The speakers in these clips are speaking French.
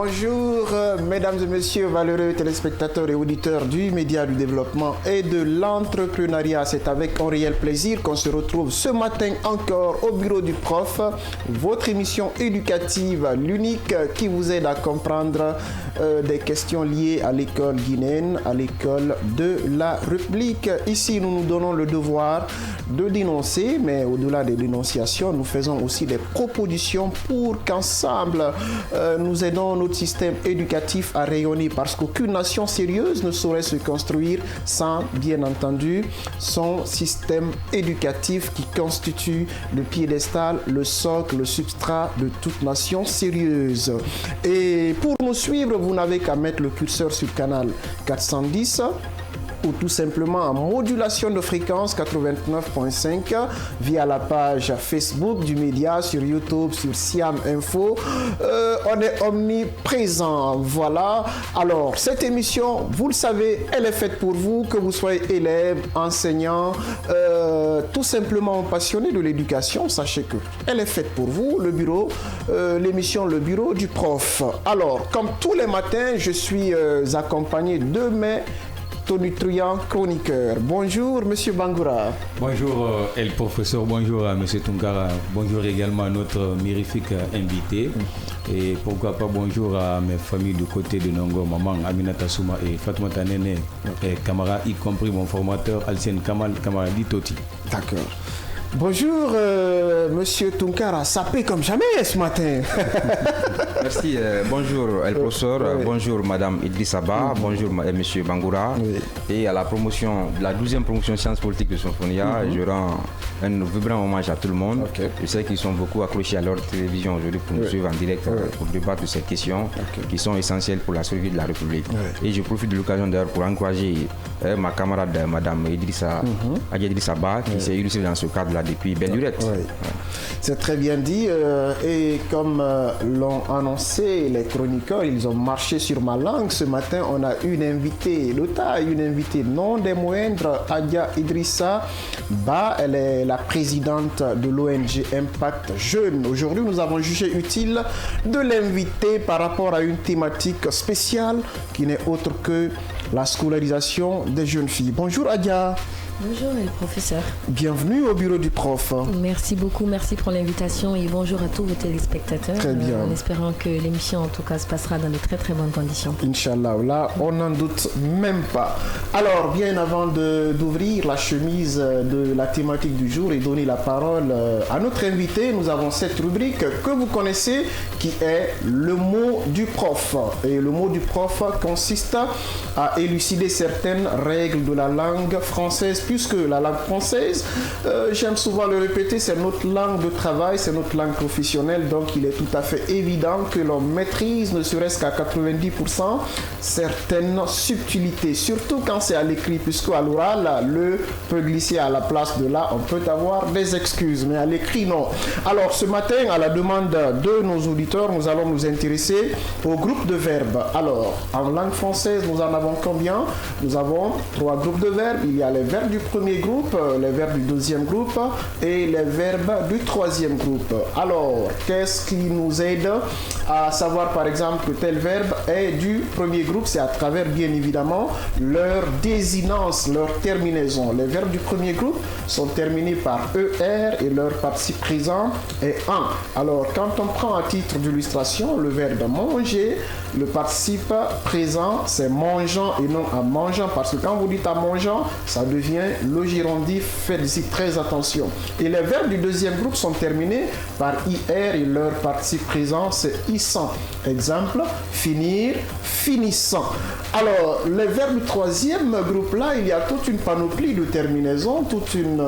Bonjour, mesdames et messieurs, valeureux téléspectateurs et auditeurs du média du développement et de l'entrepreneuriat. C'est avec un réel plaisir qu'on se retrouve ce matin encore au bureau du prof, votre émission éducative, l'unique qui vous aide à comprendre des questions liées à l'école guinéenne, à l'école de la République. Ici, nous nous donnons le devoir de dénoncer, mais au-delà des dénonciations, nous faisons aussi des propositions pour qu'ensemble, nous aidons notre système éducatif à rayonner, parce qu'aucune nation sérieuse ne saurait se construire sans, bien entendu, son système éducatif qui constitue le piédestal, le socle, le substrat de toute nation sérieuse. Et pour nous suivre, vous n'avez qu'à mettre le curseur sur le canal 410 ou tout simplement en modulation de fréquence 89.5 via la page Facebook du média, sur YouTube, sur Siam Info. On est omniprésent, voilà. Alors, cette émission, vous le savez, elle est faite pour vous, que vous soyez élève, enseignant, tout simplement passionné de l'éducation. Sachez que elle est faite pour vous, le bureau, l'émission Le Bureau du Prof. Alors, comme tous les matins, je suis accompagné de mes tonitruant chroniqueur. Bonjour, Monsieur Bangoura. Bonjour, El Professeur. Bonjour à Monsieur Tunkara. Bonjour également à notre mirifique invité. Et pourquoi pas bonjour à mes familles du côté de Nongo, maman Aminata Souma et Fatmata Nene, et Kamara, y compris mon formateur Alcine Kamal Kamaradi Toti. D'accord. Bonjour, Monsieur Tunkara, sapé comme jamais ce matin. Merci, bonjour El Professeur, bonjour Madame Idrissa Ba, bonjour Monsieur Bangoura. Et à la promotion, la 12e promotion sciences politiques de Symphonia, je rends un vibrant hommage à tout le monde. Je sais qu'ils sont beaucoup accrochés à leur télévision aujourd'hui pour nous suivre en direct, pour débattre de ces questions qui sont essentielles pour la survie de la République. Et je profite de l'occasion d'ailleurs pour encourager ma camarade Madame Idrissa Ba, qui s'est illustrée dans ce cadre-là depuis belle lurette. C'est très bien dit. Et comme l'ont annoncé les chroniqueurs, ils ont marché sur ma langue. Ce matin, on a une invitée de taille, une invitée non des moindres, Adja Idrissa Ba. Elle est la présidente de l'ONG Impact Jeune. Aujourd'hui, nous avons jugé utile de l'inviter par rapport à une thématique spéciale qui n'est autre que la scolarisation des jeunes filles. Bonjour Adja. Bonjour le professeur. Bienvenue au bureau du prof. Merci beaucoup, merci pour l'invitation et bonjour à tous vos téléspectateurs. Très bien. En espérant que l'émission en tout cas se passera dans de très très bonnes conditions. Inch'Allah, là on n'en doute même pas. Alors bien avant d'ouvrir la chemise de la thématique du jour et donner la parole à notre invité, nous avons cette rubrique que vous connaissez qui est le mot du prof. Et le mot du prof consiste à élucider certaines règles de la langue française, puisque la langue française, j'aime souvent le répéter, c'est notre langue de travail, c'est notre langue professionnelle, donc il est tout à fait évident que l'on maîtrise ne serait-ce qu'à 90% certaines subtilités, surtout quand c'est à l'écrit, puisque à l'oral, le peut glisser à la place de là, on peut avoir des excuses, mais à l'écrit, non. Alors ce matin, à la demande de nos auditeurs, nous allons nous intéresser au groupe de verbes. Alors, en langue française, nous en avons combien? Nous avons 3 groupes de verbes. Il y a les verbes du premier groupe, les verbes du deuxième groupe et les verbes du troisième groupe. Alors, qu'est-ce qui nous aide à savoir par exemple que tel verbe est du premier groupe? C'est à travers bien évidemment leur désinence, leur terminaison. Les verbes du premier groupe sont terminés par ER et leur participe présent est en. Alors, quand on prend à titre d'illustration le verbe manger, le participe présent c'est mangeant et non à mangeant, parce que quand vous dites à mangeant, ça devient le gérondif, faites-y très attention. Et les verbes du deuxième groupe sont terminés par IR et leur participe présent c'est issant. Exemple, finir, finissant. Alors, les verbes du troisième groupe là, il y a toute une panoplie de terminaisons, toute une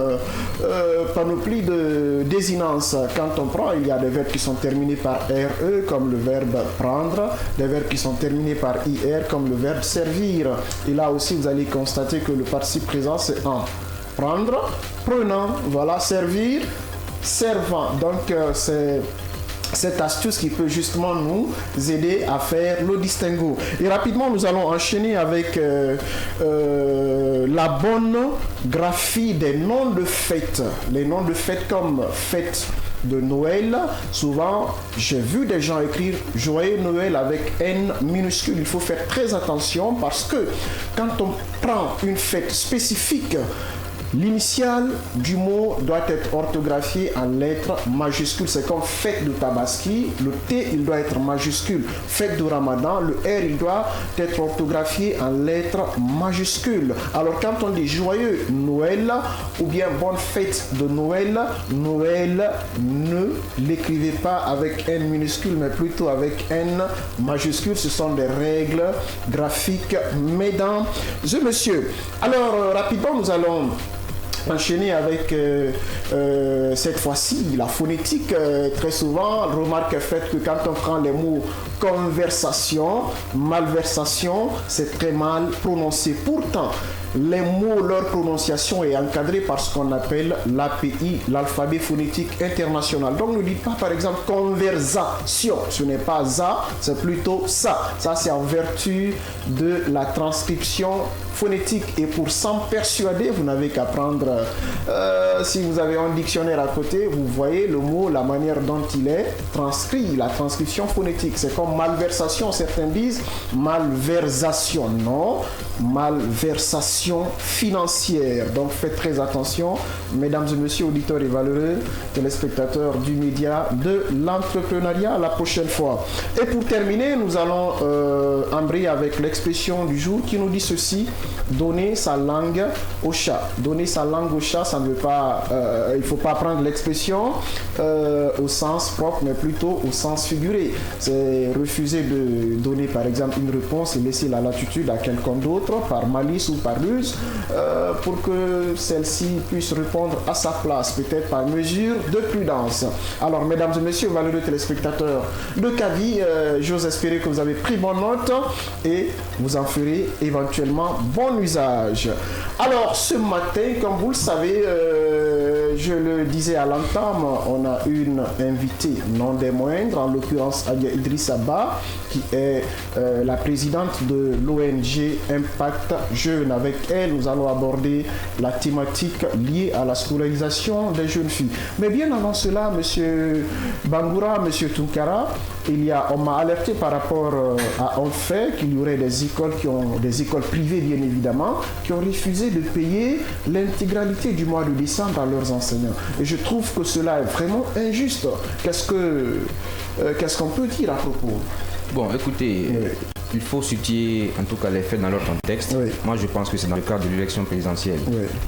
panoplie de désinence. Quand on prend, il y a des verbes qui sont terminés par RE comme le verbe prendre, des verbes qui sont terminés par IR comme le verbe servir. Et là aussi, vous allez constater que le participe présent c'est en. Prendre, prenant, voilà, servir, servant. Donc c'est cette astuce qui peut justement nous aider à faire le distinguo. Et rapidement, nous allons enchaîner avec la bonne graphie des noms de fêtes. Les noms de fêtes comme fête de Noël, souvent j'ai vu des gens écrire Joyeux Noël avec N minuscule. Il faut faire très attention parce que quand on prend une fête spécifique, l'initiale du mot doit être orthographiée en lettres majuscules. C'est comme fête de Tabaski, le T il doit être majuscule. Fête de Ramadan, le R il doit être orthographié en lettres majuscules. Alors quand on dit joyeux Noël ou bien bonne fête de Noël, Noël ne l'écrivez pas avec N minuscule mais plutôt avec N majuscule. Ce sont des règles graphiques, mesdames et messieurs. Alors rapidement nous allons enchaîner avec cette fois-ci la phonétique. Très souvent, remarque est faite que quand on prend les mots conversation, malversation, c'est très mal prononcé. Pourtant, les mots, leur prononciation est encadrée par ce qu'on appelle l'API, l'alphabet phonétique international. Donc ne dites pas par exemple conversation, ce n'est pas ça, c'est plutôt ça. Ça c'est en vertu de la transcription phonétique. Et pour s'en persuader, vous n'avez qu'à prendre, si vous avez un dictionnaire à côté, vous voyez le mot, la manière dont il est transcrit, la transcription phonétique. C'est comme malversation, certains disent malversation, non, malversation financière. Donc faites très attention, mesdames et messieurs, auditeurs et valeureux téléspectateurs du média de l'entrepreneuriat. La prochaine fois. Et pour terminer, nous allons embrayer avec l'expression du jour qui nous dit ceci: donner sa langue au chat. Donner sa langue au chat, ça ne veut pas, il ne faut pas prendre l'expression au sens propre, mais plutôt au sens figuré. C'est refuser de donner par exemple une réponse et laisser la latitude à quelqu'un d'autre par malice ou par ruse pour que celle-ci puisse répondre à sa place, peut-être par mesure de prudence. Alors mesdames et messieurs, valeureux téléspectateurs de Kavi, j'ose espérer que vous avez pris bonne note et vous en ferez éventuellement bon usage. Alors ce matin, comme vous le savez, je le disais à l'entame, on a une invitée non des moindres, en l'occurrence Adia Idrissa Ba, qui est la présidente de l'ONG Impact Jeune. Avec elle, nous allons aborder la thématique liée à la scolarisation des jeunes filles. Mais bien avant cela, monsieur Bangoura, monsieur Tunkara, on m'a alerté par rapport à un fait qu'il y aurait des écoles privées bien évidemment, qui ont refusé de payer l'intégralité du mois de décembre à leurs enseignants. Et je trouve que cela est vraiment injuste. Qu'est-ce qu'on peut dire à propos? Bon, écoutez, il faut situer en tout cas les faits dans leur contexte. Oui. Moi, je pense que c'est dans le cadre de l'élection présidentielle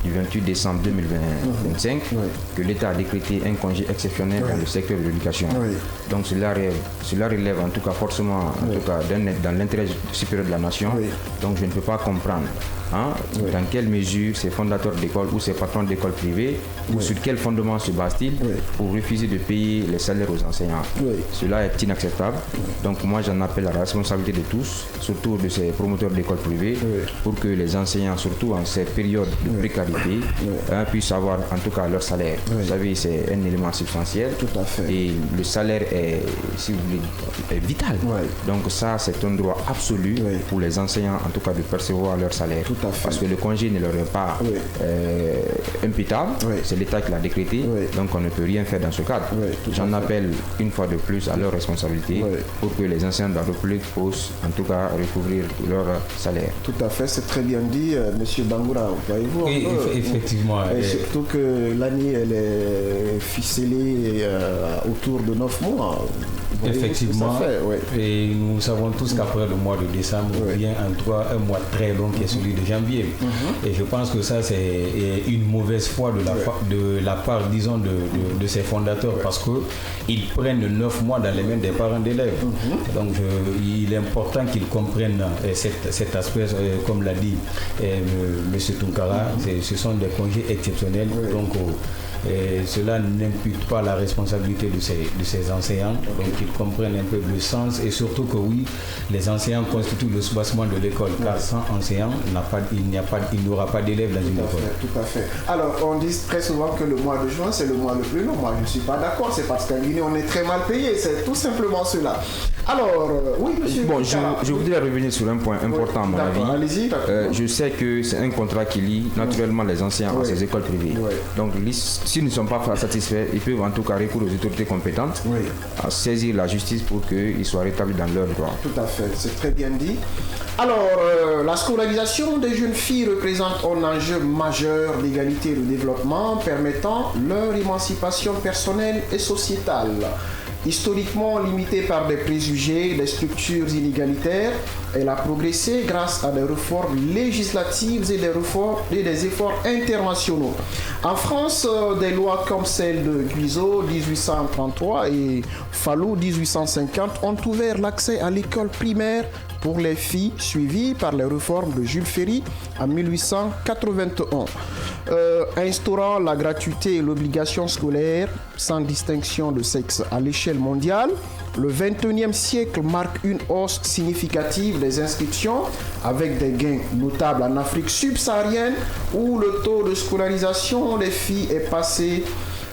du 28 décembre 2025 que l'État a décrété un congé exceptionnel dans le secteur de l'éducation. Donc cela relève en tout cas forcément en tout cas, dans l'intérêt supérieur de la nation. Donc je ne peux pas comprendre dans quelle mesure ces fondateurs d'écoles ou ces patrons d'écoles privées ou sur quel fondement se basent-ils pour refuser de payer les salaires aux enseignants. Cela est inacceptable. Donc moi j'en appelle à la responsabilité de tous, surtout de ces promoteurs d'écoles privées, pour que les enseignants, surtout en ces périodes de précarité, puissent avoir en tout cas leur salaire. Vous savez, c'est un élément substantiel. Tout à fait. Et le salaire est, si vous voulez, est vital. Donc ça, c'est un droit absolu pour les enseignants, en tout cas, de percevoir leur salaire. Tout à fait. Parce que le congé ne leur est pas imputable. C'est l'État qui l'a décrété. Donc on ne peut rien faire dans ce cadre. J'en appelle une fois de plus à leur responsabilité pour que les enseignants de la République puissent en tout cas recouvrir leur salaire. Tout à fait, c'est très bien dit, monsieur Bangoura. Voyez-vous, effectivement. Et surtout que l'année elle est ficelée autour de 9 mois. Effectivement. Et nous savons tous qu'après le mois de décembre, vient un mois très long qui est celui de janvier. Et je pense que ça, c'est une mauvaise foi de la part, disons, de ces fondateurs, parce qu'ils prennent 9 mois dans les mains des parents d'élèves. Donc, il est important qu'ils comprennent cet aspect, comme l'a dit M. Tunkara, ce sont des congés exceptionnels. Donc, cela n'impute pas la responsabilité de ces enseignants, donc ils comprennent un peu le sens, et surtout que oui, les enseignants constituent le soubassement de l'école, car sans enseignants, il n'y aura pas d'élèves dans une école. Tout à fait. Alors, on dit très souvent que le mois de juin, c'est le mois le plus long. Moi, je ne suis pas d'accord, c'est parce qu'en Guinée, on est très mal payé, c'est tout simplement cela. Alors, oui, monsieur. Bon, je voudrais revenir sur un point important à mon avis. Allez-y. Je sais que c'est un contrat qui lie naturellement les anciens à ces écoles privées. Donc, s'ils ne sont pas satisfaits, ils peuvent en tout cas recourir aux autorités compétentes à saisir la justice pour qu'ils soient rétablis dans leurs droits. Tout à fait, c'est très bien dit. Alors, la scolarisation des jeunes filles représente un enjeu majeur d'égalité et de développement permettant leur émancipation personnelle et sociétale. Historiquement limitée par des préjugés, des structures inégalitaires, elle a progressé grâce à des réformes législatives et des efforts internationaux. En France, des lois comme celle de Guizot 1833 et Fallou 1850 ont ouvert l'accès à l'école primaire pour les filles, suivies par les réformes de Jules Ferry en 1881. Instaurant la gratuité et l'obligation scolaire sans distinction de sexe à l'échelle mondiale, le XXIe siècle marque une hausse significative des inscriptions avec des gains notables en Afrique subsaharienne où le taux de scolarisation des filles est passé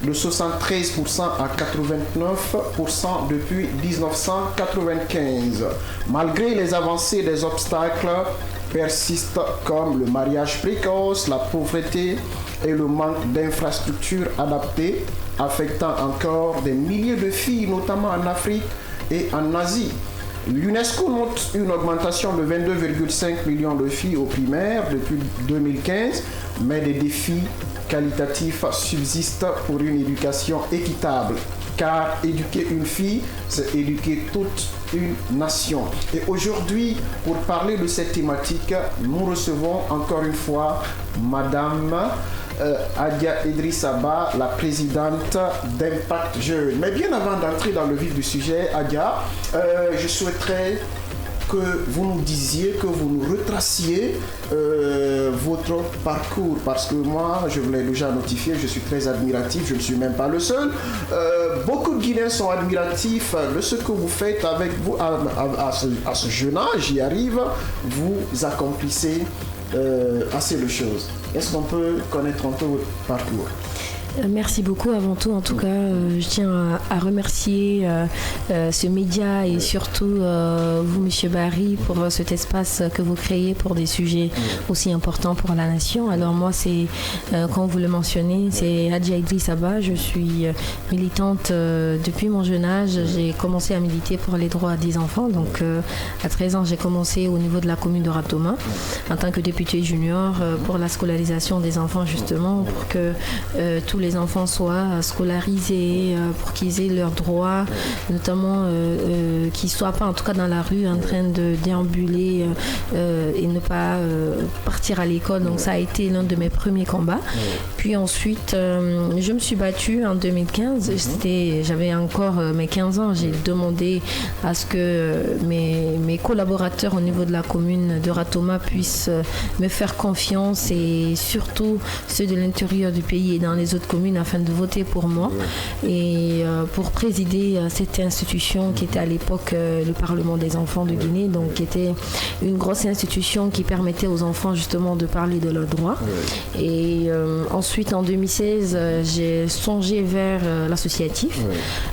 de 73% à 89% depuis 1995. Malgré les avancées, des obstacles persistent comme le mariage précoce, la pauvreté et le manque d'infrastructures adaptées, affectant encore des milliers de filles, notamment en Afrique et en Asie. L'UNESCO note une augmentation de 22,5 millions de filles au primaire depuis 2015, mais des défis qualitatifs subsistent pour une éducation équitable. Car éduquer une fille, c'est éduquer toute une nation. Et aujourd'hui, pour parler de cette thématique, nous recevons encore une fois Madame Adia Idrissa-Ba, la présidente d'Impact Jeunes. Mais bien avant d'entrer dans le vif du sujet, Adia, je souhaiterais que vous nous disiez, que vous nous retraciez votre parcours, parce que moi, je vous l'ai déjà notifié, je suis très admiratif, je ne suis même pas le seul. Beaucoup de Guinéens sont admiratifs de ce que vous faites avec vous à ce jeune âge, j'y arrive, vous accomplissez assez de choses. Est-ce qu'on peut connaître un peu votre parcours ? Merci beaucoup. Avant tout, en tout cas, je tiens à remercier ce média et surtout vous, Monsieur Barry, pour cet espace que vous créez pour des sujets aussi importants pour la nation. Alors moi, c'est, comme vous le mentionnez, c'est Adia Idrissa-Ba. Je suis militante depuis mon jeune âge. J'ai commencé à militer pour les droits des enfants. Donc, à 13 ans, j'ai commencé au niveau de la commune de Ratoma en tant que députée junior pour la scolarisation des enfants, justement, pour que tous les enfants soient scolarisés, pour qu'ils aient leurs droits, notamment qu'ils ne soient pas, en tout cas dans la rue, en train de déambuler et ne pas partir à l'école. Donc ça a été l'un de mes premiers combats. Puis ensuite, je me suis battue en 2015. J'avais encore mes 15 ans. J'ai demandé à ce que mes collaborateurs au niveau de la commune de Ratoma puissent me faire confiance et surtout ceux de l'intérieur du pays et dans les autres communes afin de voter pour moi et pour présider cette institution qui était à l'époque le Parlement des enfants de Guinée, donc qui était une grosse institution qui permettait aux enfants justement de parler de leurs droits. Et ensuite en 2016 j'ai songé vers l'associatif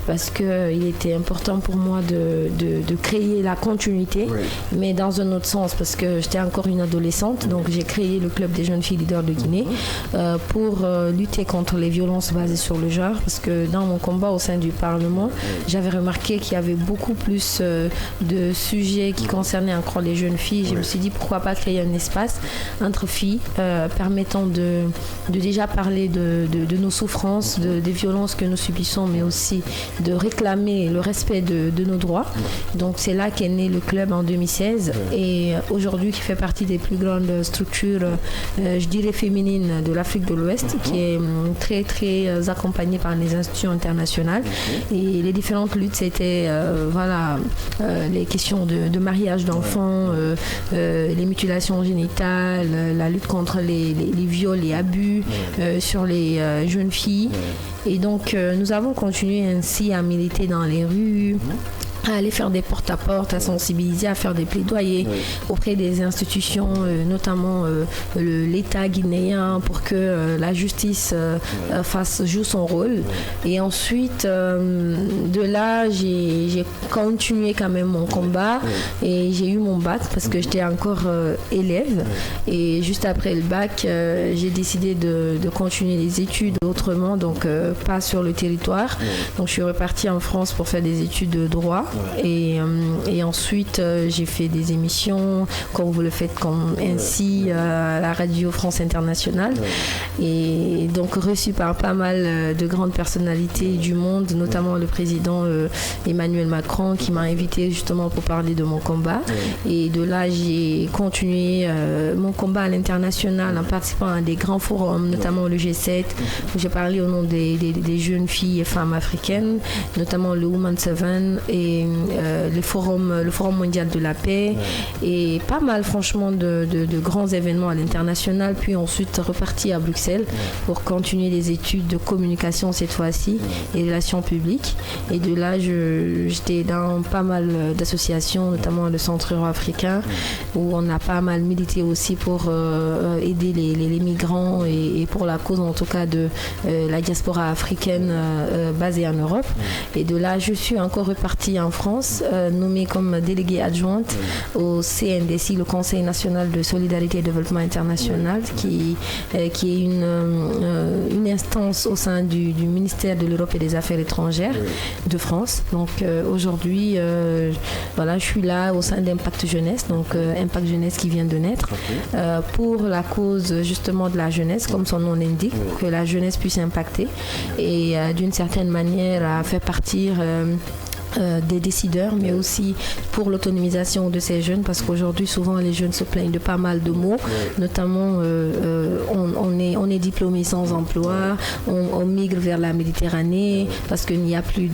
parce qu'il était important pour moi de créer la continuité, mais dans un autre sens parce que j'étais encore une adolescente, donc j'ai créé le club des jeunes filles leaders de Guinée pour lutter contre les violences basées sur le genre, parce que dans mon combat au sein du Parlement, j'avais remarqué qu'il y avait beaucoup plus de sujets qui concernaient encore les jeunes filles. Je me suis dit pourquoi pas créer un espace entre filles permettant de déjà parler de nos souffrances, des violences que nous subissons, mais aussi de réclamer le respect de nos droits. Donc c'est là qu'est né le club en 2016 et aujourd'hui qui fait partie des plus grandes structures, je dirais féminines de l'Afrique de l'Ouest, qui est très très accompagnée par les institutions internationales. Et les différentes luttes, c'était les questions de mariage d'enfants, les mutilations génitales, la lutte contre les viols et abus sur les jeunes filles. Et donc nous avons continué ainsi à militer dans les rues, à aller faire des porte-à-porte, à sensibiliser, à faire des plaidoyers auprès des institutions, notamment l'État guinéen, pour que la justice joue son rôle. Et ensuite, de là, j'ai continué quand même mon combat et j'ai eu mon bac parce que j'étais encore élève. Et juste après le bac, j'ai décidé de continuer les études autrement, donc pas sur le territoire. Donc je suis repartie en France pour faire des études de droit. Et ensuite, j'ai fait des émissions, comme vous le faites ainsi à la radio France Internationale. Et donc reçu par pas mal de grandes personnalités du monde, notamment le président Emmanuel Macron, qui m'a invité justement pour parler de mon combat. Et de là, j'ai continué mon combat à l'international en participant à des grands forums, notamment le G7, où j'ai parlé au nom des jeunes filles et femmes africaines, notamment le Women 7 et le forum mondial de la paix et pas mal franchement de grands événements à l'international, puis ensuite reparti à Bruxelles pour continuer les études de communication cette fois-ci et relations publiques. Et de là, j'étais dans pas mal d'associations, notamment le Centre euro-africain, où on a pas mal milité aussi pour aider les migrants et pour la cause en tout cas de la diaspora africaine basée en Europe. Et de là, je suis encore repartie en France, nommée comme déléguée adjointe au CNDC, le Conseil national de solidarité et développement international, qui est une instance au sein du ministère de l'Europe et des Affaires étrangères de France. Donc aujourd'hui, voilà, je suis là au sein d'Impact Jeunesse, donc Impact Jeunesse qui vient de naître, pour la cause justement de la jeunesse, comme son nom l'indique, pour que la jeunesse puisse impacter et d'une certaine manière à faire partir des décideurs, mais aussi pour l'autonomisation de ces jeunes, parce qu'aujourd'hui souvent les jeunes se plaignent de pas mal de maux, notamment on est diplômé sans emploi, on migre vers la Méditerranée parce qu'il n'y a plus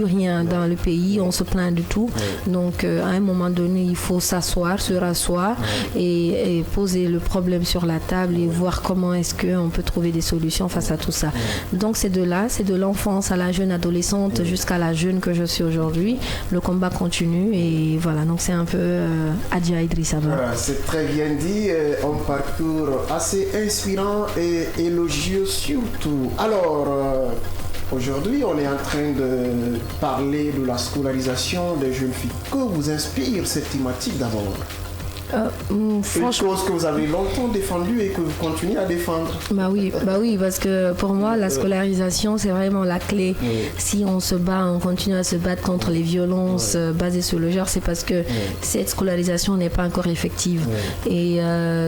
rien dans le pays, on se plaint de tout. Donc à un moment donné il faut s'asseoir, se rasseoir et poser le problème sur la table et voir comment est-ce qu'on peut trouver des solutions face à tout ça. Donc c'est de l'enfance à la jeune adolescente jusqu'à la jeune que je suis aujourd'hui. Le combat continue et voilà, donc c'est un peu Adja Idrissa Ba. Voilà, c'est très bien dit, un parcours assez inspirant et élogieux surtout. Alors, aujourd'hui, on est en train de parler de la scolarisation des jeunes filles. Que vous inspire cette thématique d'abord ? Une chose que vous avez longtemps défendue et que vous continuez à défendre. Bah oui, parce que pour moi, la scolarisation, c'est vraiment la clé. Si on se bat, on continue à se battre contre les violences basées sur le genre, c'est parce que cette scolarisation n'est pas encore effective. Et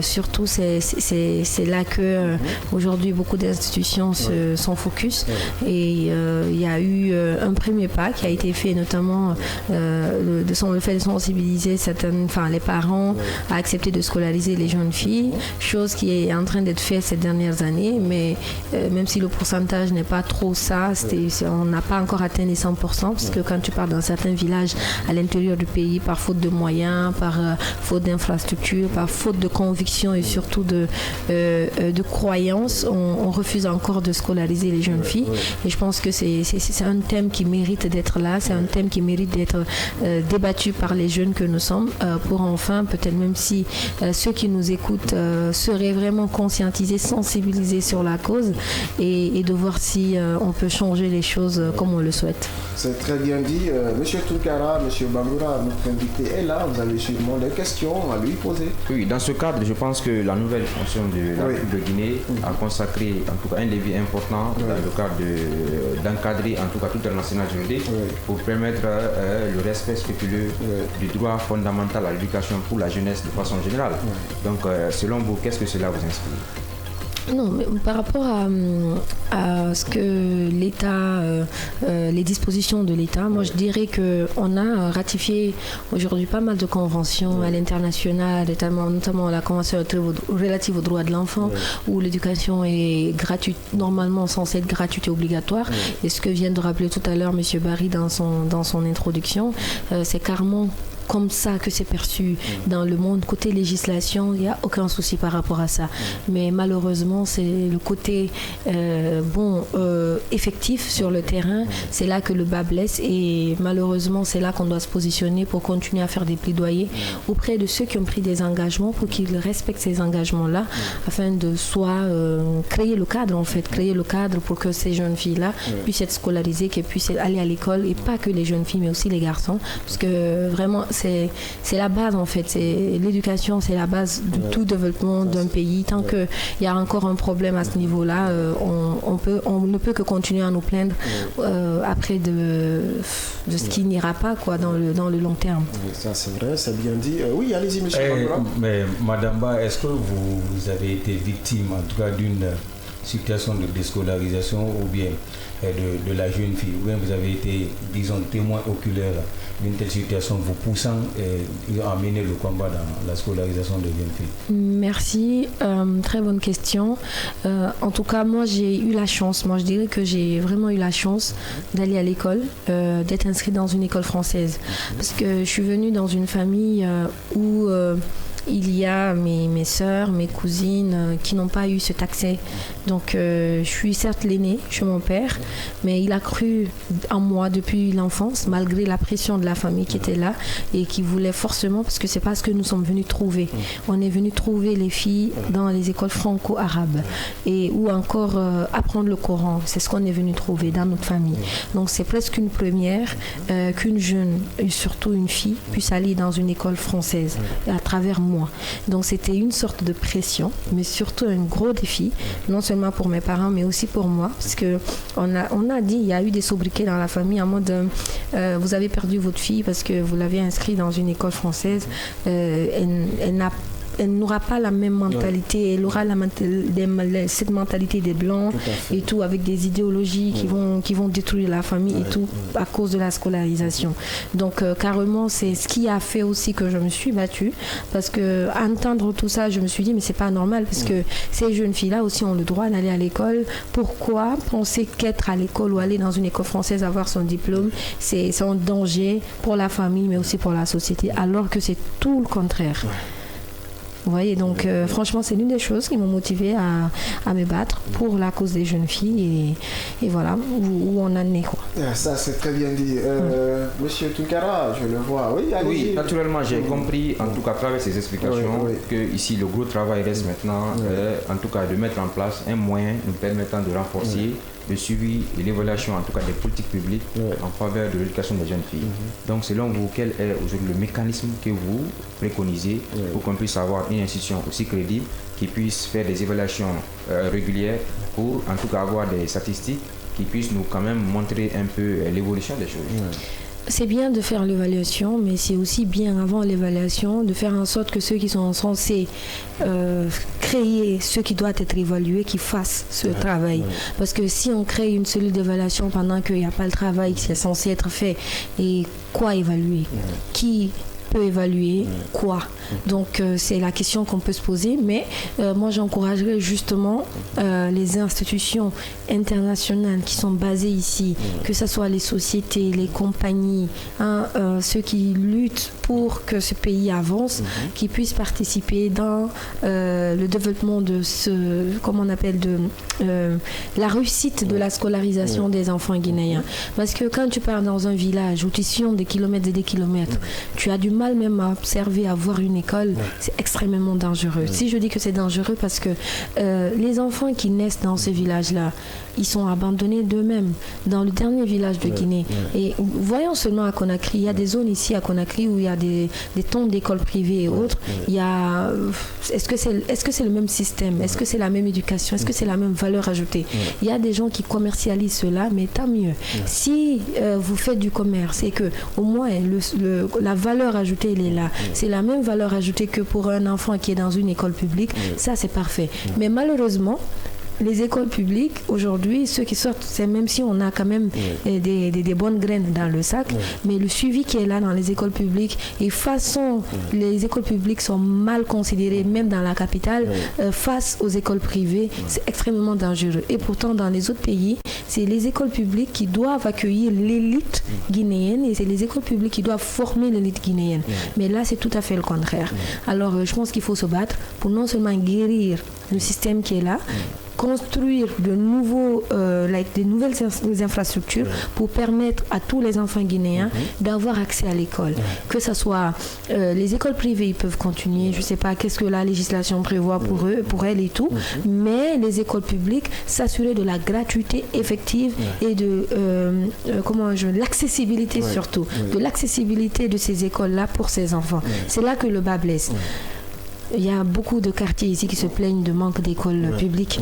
surtout, c'est là que aujourd'hui, beaucoup d'institutions sont focus. Et il y a eu un premier pas qui a été fait, notamment le fait de sensibiliser les parents à accepter de scolariser les jeunes filles, chose qui est en train d'être faite ces dernières années, mais même si le pourcentage n'est pas trop ça, on n'a pas encore atteint les 100%, parce que quand tu pars dans certains villages à l'intérieur du pays, par faute de moyens, par faute d'infrastructures, par faute de conviction et surtout de croyances, on refuse encore de scolariser les jeunes filles. Et je pense que c'est un thème qui mérite d'être là, c'est un thème qui mérite d'être débattu par les jeunes que nous sommes, pour enfin peut-être même si ceux qui nous écoutent seraient vraiment conscientisés, sensibilisés sur la cause et de voir si on peut changer les choses comme on le souhaite. C'est très bien dit. Monsieur Tounkara, Monsieur Bangoura, notre invité est là. Vous avez sûrement des questions à lui poser. Oui, dans ce cadre, je pense que la nouvelle fonction de la République de Guinée a consacré en tout cas un levier important dans le cadre d'encadrer en tout cas toute la nationale juridique pour permettre le respect scrupuleux du droit fondamental à l'éducation pour la jeunesse de façon générale. Donc, selon vous, qu'est-ce que cela vous inspire ? Non, mais par rapport à ce que l'État, les dispositions de l'État, moi je dirais qu'on a ratifié aujourd'hui pas mal de conventions à l'international, notamment la convention relative aux droits de l'enfant, où l'éducation est gratuite, normalement censée être gratuite et obligatoire. Et ce que vient de rappeler tout à l'heure M. Barry dans son introduction, c'est carrément comme ça que c'est perçu dans le monde. Côté législation, il n'y a aucun souci par rapport à ça. Mais malheureusement, c'est le côté effectif sur le terrain, c'est là que le bas blesse et malheureusement, c'est là qu'on doit se positionner pour continuer à faire des plaidoyers auprès de ceux qui ont pris des engagements pour qu'ils respectent ces engagements-là afin de soit créer le cadre en fait, créer le cadre pour que ces jeunes filles-là puissent être scolarisées, qu'elles puissent aller à l'école et pas que les jeunes filles mais aussi les garçons parce que vraiment c'est la base en fait, l'éducation c'est la base de tout développement d'un pays. Tant qu'il y a encore un problème à ce niveau-là, on ne peut que continuer à nous plaindre après de ce qui n'ira pas quoi, dans le long terme. Oui, ça c'est vrai, c'est bien dit. Oui, allez-y monsieur. Mais Madame Ba, est-ce que vous avez été victime en tout cas d'une situation de déscolarisation ou bien de la jeune fille, ou bien vous avez été, disons, témoin oculaire d'une telle situation vous poussant à mener le combat dans la scolarisation des jeunes filles? Merci, très bonne question. En tout cas, moi j'ai eu la chance, je dirais que j'ai vraiment eu la chance d'aller à l'école, d'être inscrite dans une école française. Parce que je suis venue dans une famille où il y a mes sœurs, mes cousines qui n'ont pas eu cet accès. Donc je suis certes l'aînée chez mon père, mais il a cru en moi depuis l'enfance, malgré la pression de la famille qui était là et qui voulait forcément, parce que c'est pas ce que nous sommes venus trouver. On est venus trouver les filles dans les écoles franco-arabes et ou encore apprendre le Coran. C'est ce qu'on est venu trouver dans notre famille. Donc c'est presque une première qu'une jeune, et surtout une fille, puisse aller dans une école française à travers moi. Donc c'était une sorte de pression, mais surtout un gros défi, non seulement pour mes parents, mais aussi pour moi, parce que on a dit, il y a eu des sobriquets dans la famille en mode vous avez perdu votre fille parce que vous l'avez inscrite dans une école française, elle n'aura pas la même mentalité, elle aura cette mentalité des blancs et tout, avec des idéologies qui vont détruire la famille et tout à cause de la scolarisation. Donc carrément c'est ce qui a fait aussi que je me suis battue, parce que à entendre tout ça je me suis dit mais c'est pas normal, parce que ces jeunes filles là aussi ont le droit d'aller à l'école. Pourquoi penser qu'être à l'école ou aller dans une école française, avoir son diplôme, c'est un danger pour la famille mais aussi pour la société, alors que c'est tout le contraire. Vous voyez, donc franchement, c'est l'une des choses qui m'ont motivée à me battre pour la cause des jeunes filles et voilà où on en est, quoi. Ça, c'est très bien dit. Monsieur Tunkara, je le vois. Oui, allez-y. Oui, naturellement, j'ai compris, en tout cas à travers ces explications, que ici le gros travail reste maintenant, en tout cas de mettre en place un moyen nous permettant de renforcer le suivi et l'évaluation en tout cas des politiques publiques en faveur de l'éducation des jeunes filles. Donc selon vous, quel est aujourd'hui le mécanisme que vous préconisez pour qu'on puisse avoir une institution aussi crédible qui puisse faire des évaluations régulières pour en tout cas avoir des statistiques qui puissent nous quand même montrer un peu l'évolution des choses? C'est bien de faire l'évaluation, mais c'est aussi bien avant l'évaluation de faire en sorte que ceux qui sont censés créer ce qui doit être évalué, qu'ils fassent ce travail. Parce que si on crée une cellule d'évaluation pendant qu'il n'y a pas le travail qui est censé être fait, et quoi évaluer? Qui peut évaluer quoi? Donc c'est la question qu'on peut se poser, mais moi j'encouragerais justement les institutions internationales qui sont basées ici, que ce soit les sociétés, les compagnies, ceux qui luttent pour que ce pays avance, qui puissent participer dans le développement de comment on appelle, la réussite de la scolarisation des enfants guinéens. Parce que quand tu pars dans un village où tu sillonnes des kilomètres et des kilomètres, tu as du mal même à observer, à voir une école, c'est extrêmement dangereux. Si je dis que c'est dangereux, parce que les enfants qui naissent dans ce village-là, ils sont abandonnés d'eux-mêmes dans le dernier village de Guinée. Et voyons seulement à Conakry, il y a des zones ici à Conakry où il y a des tonnes d'écoles privées et autres. Il y a, est-ce que c'est le même système? Est-ce que c'est la même éducation? Est-ce que c'est la même valeur ajoutée? Il y a des gens qui commercialisent cela, mais tant mieux. Si vous faites du commerce et que au moins la valeur ajoutée elle est là, c'est la même valeur ajoutée que pour un enfant qui est dans une école publique, ça c'est parfait. Mais malheureusement, les écoles publiques, aujourd'hui, ceux qui sortent, c'est même si on a quand même des bonnes graines dans le sac, mais le suivi qui est là dans les écoles publiques, et façon, les écoles publiques sont mal considérées, même dans la capitale, face aux écoles privées, c'est extrêmement dangereux. Et pourtant, dans les autres pays, c'est les écoles publiques qui doivent accueillir l'élite guinéenne, et c'est les écoles publiques qui doivent former l'élite guinéenne. Mais là, c'est tout à fait le contraire. Alors, je pense qu'il faut se battre pour non seulement guérir le système qui est là, construire de nouvelles infrastructures pour permettre à tous les enfants guinéens d'avoir accès à l'école. Que ce soit les écoles privées, ils peuvent continuer, je ne sais pas qu'est-ce que la législation prévoit pour eux, pour elles et tout, mais les écoles publiques, s'assurer de la gratuité effective et de l'accessibilité surtout, de l'accessibilité de ces écoles-là pour ces enfants. C'est là que le bas blesse. Il y a beaucoup de quartiers ici qui se plaignent de manque d'écoles publiques.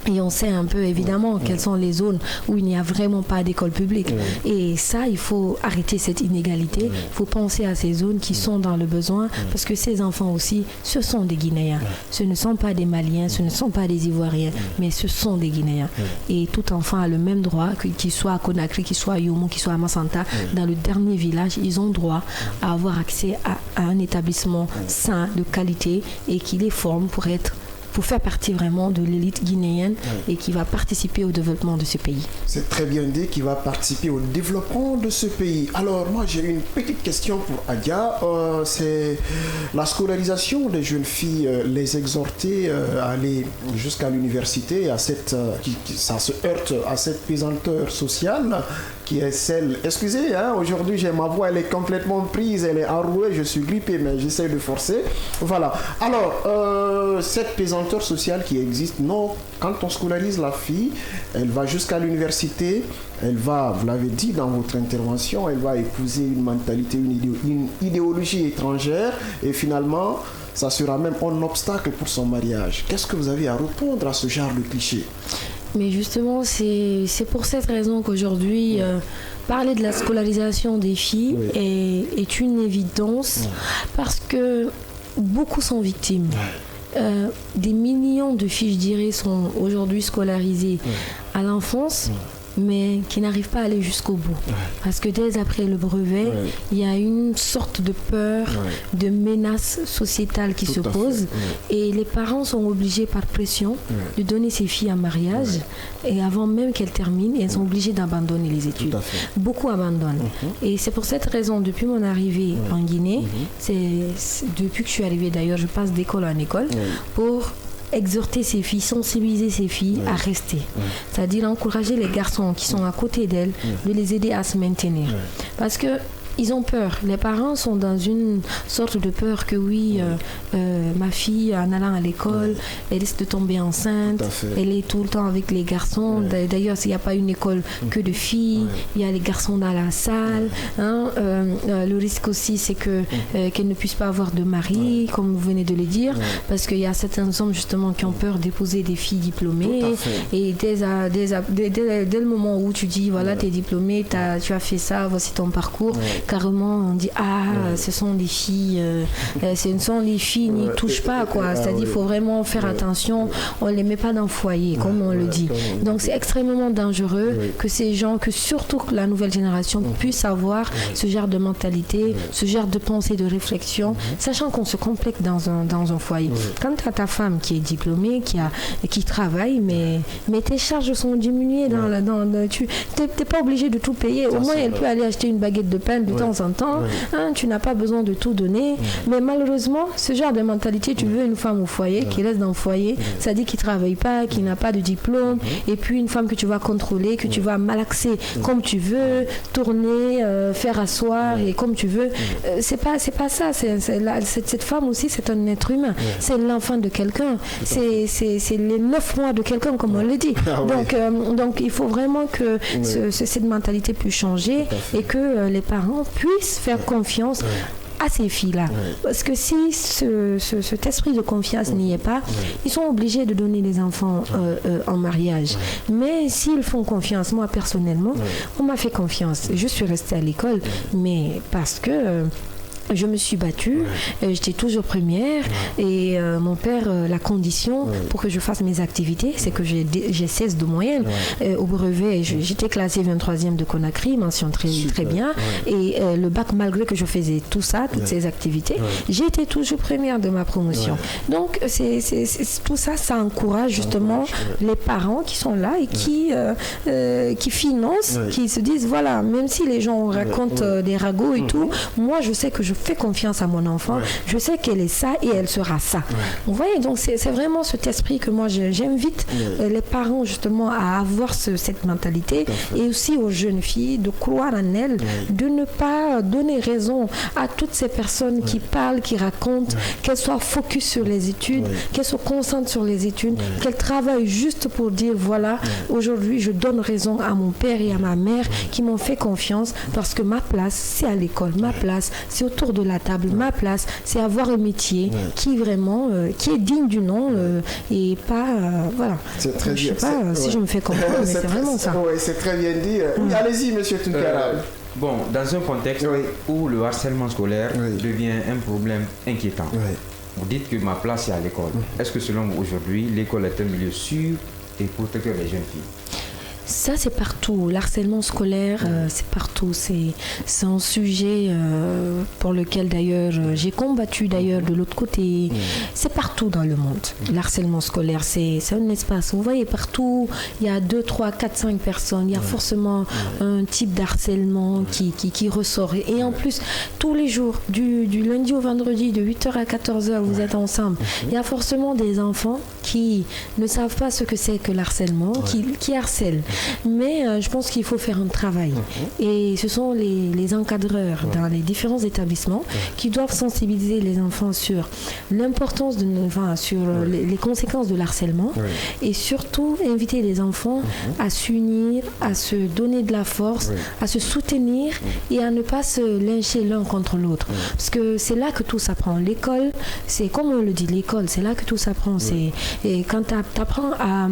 Et on sait un peu évidemment quelles sont les zones où il n'y a vraiment pas d'école publique. Et ça, il faut arrêter cette inégalité. Il faut penser à ces zones qui sont dans le besoin, parce que ces enfants aussi, ce sont des Guinéens. Ce ne sont pas des Maliens, ce ne sont pas des Ivoiriens, mais ce sont des Guinéens. Et tout enfant a le même droit, qu'il soit à Conakry, qu'il soit à Yomo, qu'il soit à Massanta, dans le dernier village, ils ont droit à avoir accès à un établissement sain, de qualité, et qui les forme pour faire partie vraiment de l'élite guinéenne et qui va participer au développement de ce pays. C'est très bien dit, qui va participer au développement de ce pays. Alors moi j'ai une petite question pour Adia, c'est la scolarisation des jeunes filles, les exhorter à aller jusqu'à l'université, ça se heurte à cette pesanteur sociale qui est celle, excusez, aujourd'hui j'ai ma voix, elle est complètement prise, elle est enrouée, je suis grippé, mais j'essaie de forcer. Voilà. Alors, cette pesanteur sociale qui existe, non, quand on scolarise la fille, elle va jusqu'à l'université, elle va, vous l'avez dit dans votre intervention, elle va épouser une mentalité, une idéologie étrangère, et finalement, ça sera même un obstacle pour son mariage. Qu'est-ce que vous avez à répondre à ce genre de cliché ? Mais justement, c'est pour cette raison qu'aujourd'hui, parler de la scolarisation des filles est une évidence, parce que beaucoup sont victimes. Des millions de filles, je dirais, sont aujourd'hui scolarisées à l'enfance, mais qui n'arrivent pas à aller jusqu'au bout. Parce que dès après le brevet, il y a une sorte de peur, de menace sociétale qui se pose. Et les parents sont obligés par pression de donner ces filles en mariage. Et avant même qu'elles terminent, elles sont obligées d'abandonner les études. Beaucoup abandonnent. Et c'est pour cette raison, depuis mon arrivée en Guinée, depuis que je suis arrivée d'ailleurs, je passe d'école en école pour exhorter ces filles, sensibiliser ces filles à rester. C'est-à-dire encourager les garçons qui sont à côté d'elles, de les aider à se maintenir. Parce que ils ont peur. Les parents sont dans une sorte de peur que ma fille, en allant à l'école, elle risque de tomber enceinte. Elle est tout le temps avec les garçons. D'ailleurs, s'il n'y a pas une école que de filles, il y a les garçons dans la salle. Le risque aussi, c'est qu'elle ne puisse pas avoir de mari, comme vous venez de le dire, parce qu'il y a certains hommes justement qui ont peur d'épouser des filles diplômées. Et dès le moment où tu dis, voilà, tu es diplômée, tu as fait ça, voici ton parcours, carrément on dit ce sont des filles, n'y touchent pas, quoi. C'est-à-dire il faut vraiment faire attention, on les met pas dans le foyer, comme on le dit. Donc c'est extrêmement dangereux que ces gens, que surtout la nouvelle génération puisse avoir ce genre de mentalité, ce genre de pensée, de réflexion, sachant qu'on se complète dans un foyer. Quand tu as ta femme qui est diplômée, qui travaille, mais tes charges sont diminuées, tu n'es pas obligé de tout payer. Au moins elle peut aller acheter une baguette de pain de temps en temps, tu n'as pas besoin de tout donner, mais malheureusement ce genre de mentalité, tu veux une femme au foyer qui reste dans le foyer, c'est-à-dire qui ne travaille pas, qui n'a pas de diplôme, et puis une femme que tu vas contrôler, que tu vas malaxer comme tu veux, tourner, faire asseoir et comme tu veux. C'est pas ça, cette femme aussi, c'est un être humain, c'est l'enfant de quelqu'un, c'est les 9 mois de quelqu'un, comme on le dit. Donc il faut vraiment que cette mentalité puisse changer et que les parents puissent faire confiance à ces filles-là. Parce que si cet esprit de confiance n'y est pas, ils sont obligés de donner les enfants en mariage. Mais s'ils font confiance, moi personnellement, on m'a fait confiance. Je suis restée à l'école, mais parce que je me suis battue, j'étais toujours première et mon père, la condition pour que je fasse mes activités, c'est que j'ai 16 de moyenne. Au brevet, j'étais classée 23e de Conakry, mention très bien. Et le bac, malgré que je faisais tout ça, toutes ces activités, j'étais toujours première de ma promotion. Donc, tout ça, ça encourage justement les parents qui sont là et qui financent, qui se disent, voilà, même si les gens racontent des ragots et tout, moi, je sais que je fais confiance à mon enfant, je sais qu'elle est ça et elle sera ça. Vous voyez, donc c'est vraiment cet esprit que moi, j'invite les parents justement à avoir cette mentalité et aussi aux jeunes filles de croire en elles, de ne pas donner raison à toutes ces personnes qui parlent, qui racontent, qu'elles soient focus sur les études, qu'elles se concentrent sur les études, qu'elles travaillent juste pour dire, voilà, aujourd'hui, je donne raison à mon père et à ma mère qui m'ont fait confiance parce que ma place, c'est à l'école, ma place, c'est autour de la table, ma place, c'est avoir un métier qui vraiment, qui est digne du nom et pas, voilà. C'est très je ne sais pas si je me fais comprendre, mais c'est vraiment ça. Oui, c'est très bien dit. Oui, allez-y, monsieur Tunkara. Bon, dans un contexte où le harcèlement scolaire devient un problème inquiétant, vous dites que ma place est à l'école. Est-ce que selon vous aujourd'hui, l'école est un milieu sûr et protecteur des jeunes filles? Ça, c'est partout. L'harcèlement scolaire, c'est partout. C'est un sujet pour lequel, d'ailleurs, j'ai combattu, d'ailleurs, de l'autre côté. C'est partout dans le monde. L'harcèlement scolaire, c'est un espace. Vous voyez, partout, il y a 2, 3, 4, 5 personnes. Il y a forcément un type d'harcèlement qui ressort. Et en plus, tous les jours, du lundi au vendredi, de 8h à 14h, vous êtes ensemble. Il y a forcément des enfants qui ne savent pas ce que c'est que l'harcèlement, qui harcèlent. Mais je pense qu'il faut faire un travail. Et ce sont les encadreurs dans les différents établissements qui doivent sensibiliser les enfants sur l'importance sur les conséquences de l'harcèlement et surtout inviter les enfants à s'unir, à se donner de la force, à se soutenir et à ne pas se lyncher l'un contre l'autre. Parce que c'est là que tout s'apprend. L'école, c'est comme on le dit, l'école, c'est là que tout s'apprend. Et quand tu apprends à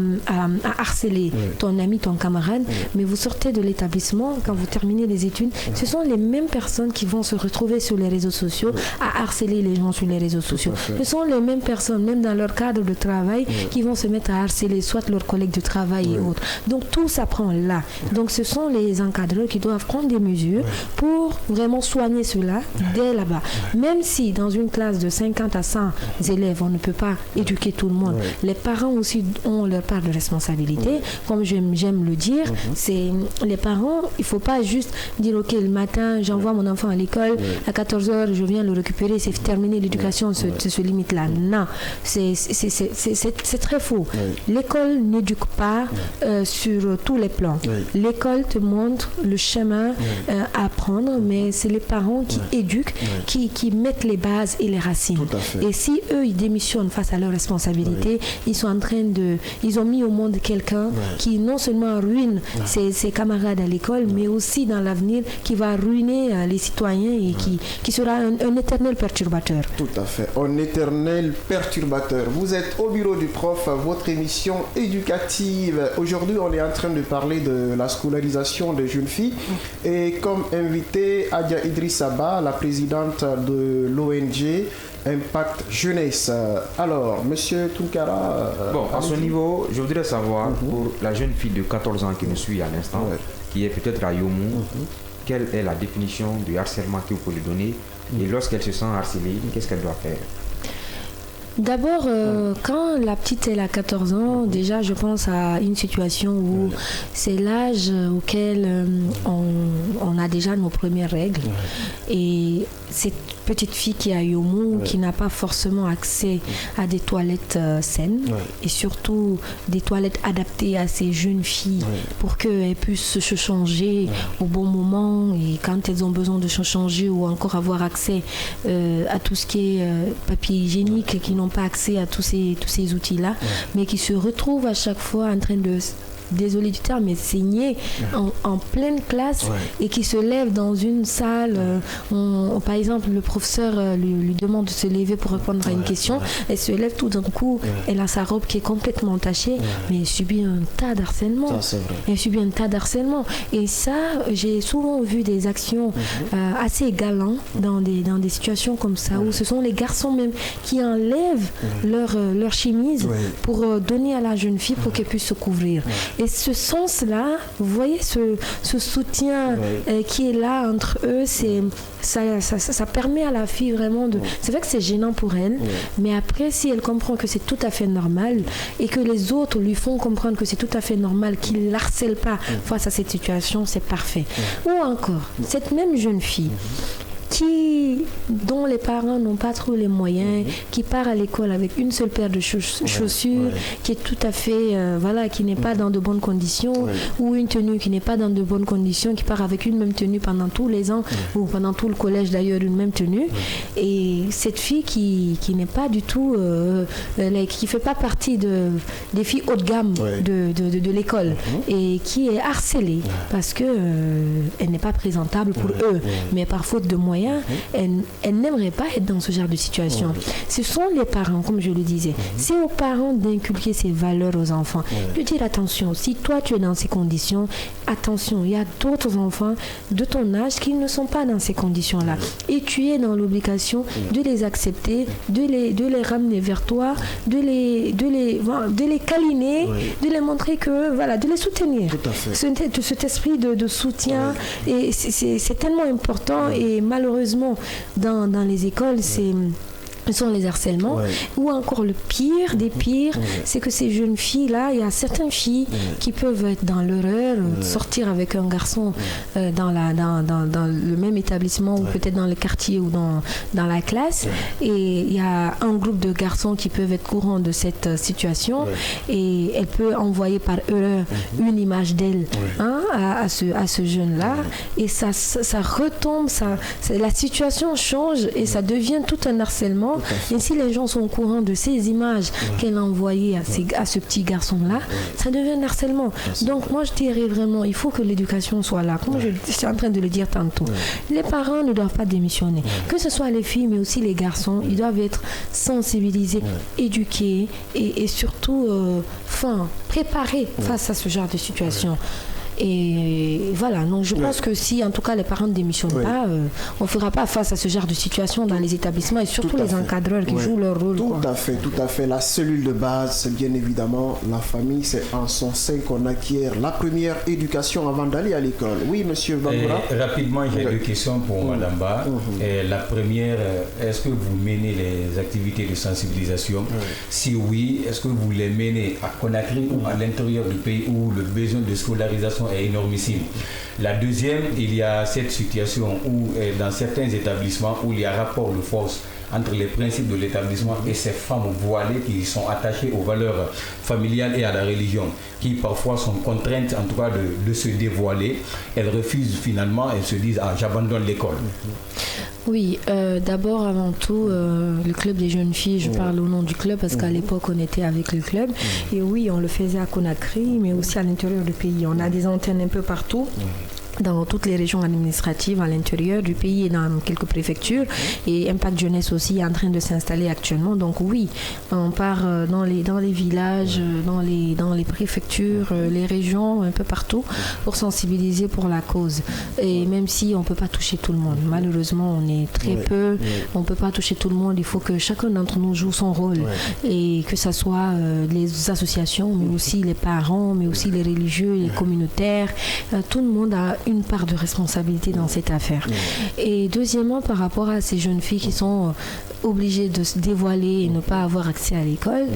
harceler ton ami, ton camarade, mais vous sortez de l'établissement, quand vous terminez les études, ce sont les mêmes personnes qui vont se retrouver sur les réseaux sociaux à harceler les gens sur les réseaux sociaux. Ce sont les mêmes personnes, même dans leur cadre de travail, qui vont se mettre à harceler soit leurs collègues de travail et autres. Donc tout s'apprend là. Donc ce sont les encadreurs qui doivent prendre des mesures pour vraiment soigner cela dès là-bas. Même si dans une classe de 50 à 100 élèves, on ne peut pas éduquer tout le monde, les parents aussi ont leur part de responsabilité. Comme j'aime le dire, c'est les parents, il ne faut pas juste dire ok, le matin j'envoie mon enfant à l'école, à 14h je viens le récupérer, c'est terminé, l'éducation se limite là. Non, c'est très faux. L'école n'éduque pas sur tous les plans. L'école te montre le chemin à prendre, mais c'est les parents qui éduquent, qui mettent les bases et les racines. Et si eux ils démissionnent face à leurs responsabilités, ils sont en train ils ont mis au monde quelqu'un qui non seulement ruine ses camarades à l'école, mais aussi dans l'avenir qui va ruiner les citoyens et qui sera un éternel perturbateur. Tout à fait, un éternel perturbateur. Vous êtes au bureau du prof, votre émission éducative. Aujourd'hui, on est en train de parler de la scolarisation des jeunes filles. Et comme invité, Adia Idrissa Ba, la présidente de l'ONG Impact Jeunesse. Alors, monsieur Tunkara... Bon, à ce niveau, je voudrais savoir, pour la jeune fille de 14 ans qui nous suit à l'instant, qui est peut-être à Yomou, quelle est la définition du harcèlement que vous pouvez lui donner et lorsqu'elle se sent harcelée, qu'est-ce qu'elle doit faire? D'abord, quand la petite elle a 14 ans, déjà je pense à une situation où c'est l'âge auquel on a déjà nos premières règles. Et cette petite fille qui est à Yomou, qui n'a pas forcément accès à des toilettes saines et surtout des toilettes adaptées à ces jeunes filles pour qu'elles puissent se changer au bon moment et quand elles ont besoin de se changer ou encore avoir accès à tout ce qui est papier hygiénique, qui n'ont pas accès à tous ces outils-là, mais qui se retrouvent à chaque fois en train de désolé du terme, mais saigner en pleine classe et qui se lève dans une salle. Par exemple, le professeur lui demande de se lever pour répondre à une question. Elle se lève tout d'un coup, elle a sa robe qui est complètement entachée, mais elle subit un tas d'harcèlement. Elle subit un tas d'harcèlement. Et ça, j'ai souvent vu des actions assez galantes dans des situations comme ça, où ce sont les garçons même qui enlèvent leur chemise pour donner à la jeune fille pour qu'elle puisse se couvrir. Et ce sens-là, vous voyez, ce soutien qui est là entre eux, ça permet à la fille vraiment de... C'est vrai que c'est gênant pour elle, mais après, si elle comprend que c'est tout à fait normal et que les autres lui font comprendre que c'est tout à fait normal, qu'ils ne l'harcèlent pas face à cette situation, c'est parfait. Ou encore, cette même jeune fille dont les parents n'ont pas trop les moyens, qui part à l'école avec une seule paire de chaussures, qui est tout à fait, qui n'est pas dans de bonnes conditions, ou une tenue qui n'est pas dans de bonnes conditions, qui part avec une même tenue pendant tous les ans, ou pendant tout le collège d'ailleurs, une même tenue. Et cette fille qui n'est pas du tout, qui ne fait pas partie des filles haut de gamme de l'école, et qui est harcelée parce qu'elle n'est pas présentable pour eux, mais par faute de moyens, elle n'aimerait pas être dans ce genre de situation. Ce sont les parents, comme je le disais. C'est aux parents d'inculquer ces valeurs aux enfants. De dire attention, si toi tu es dans ces conditions, attention, il y a d'autres enfants de ton âge qui ne sont pas dans ces conditions-là. Et tu es dans l'obligation de les accepter, de les ramener vers toi, de les câliner, de les montrer que, de les soutenir. Cet esprit de soutien, et c'est tellement important, et malheureusement, dans les écoles, ce sont les harcèlements, ou encore le pire des pires, c'est que ces jeunes filles-là, il y a certaines filles qui peuvent être dans l'erreur, sortir avec un garçon dans le même établissement, ou peut-être dans le quartier ou dans la classe, et il y a un groupe de garçons qui peuvent être courants de cette situation, et elle peut envoyer par erreur une image d'elle à ce jeune-là, et ça retombe, la situation change, et ça devient tout un harcèlement. Et si les gens sont au courant de ces images qu'elle a envoyées à ce petit garçon-là, ça devient un harcèlement. Donc moi je dirais vraiment, il faut que l'éducation soit là. Comme je suis en train de le dire tantôt, les parents ne doivent pas démissionner. Que ce soit les filles, mais aussi les garçons, ils doivent être sensibilisés, éduqués et surtout préparés face à ce genre de situation. Et voilà, donc je pense que si en tout cas les parents ne démissionnent pas, on ne fera pas face à ce genre de situation dans les établissements, et surtout les encadreurs qui jouent leur rôle. Tout à fait. La cellule de base, c'est bien évidemment la famille. C'est en son sein qu'on acquiert la première éducation avant d'aller à l'école. Oui, monsieur Bangoura. Rapidement, j'ai deux questions pour Madame Ba. La première, est-ce que vous menez les activités de sensibilisation? Si oui, est-ce que vous les menez à Conakry ou à l'intérieur du pays où le besoin de scolarisation est énormissime? La deuxième, il y a cette situation où dans certains établissements où il y a rapport de force entre les principes de l'établissement et ces femmes voilées qui sont attachées aux valeurs familiales et à la religion, qui parfois sont contraintes en tout cas de se dévoiler. Elles refusent finalement, elles se disent j'abandonne l'école. Oui, d'abord, avant tout, le club des jeunes filles, je parle au nom du club parce qu'à l'époque, on était avec le club. Et oui, on le faisait à Conakry, mais aussi à l'intérieur du pays. On a des antennes un peu partout. Dans toutes les régions administratives à l'intérieur du pays et dans quelques préfectures, et Impact Jeunesse aussi est en train de s'installer actuellement. Donc oui, on part dans les villages, dans les préfectures, les régions, un peu partout pour sensibiliser pour la cause. Et même si on ne peut pas toucher tout le monde, malheureusement on est très peu, on ne peut pas toucher tout le monde, il faut que chacun d'entre nous joue son rôle, et que ce soit les associations, mais aussi les parents, mais aussi les religieux, les communautaires, tout le monde a une part de responsabilité dans cette affaire. Et deuxièmement, par rapport à ces jeunes filles qui sont obligées de se dévoiler et ne pas avoir accès à l'école,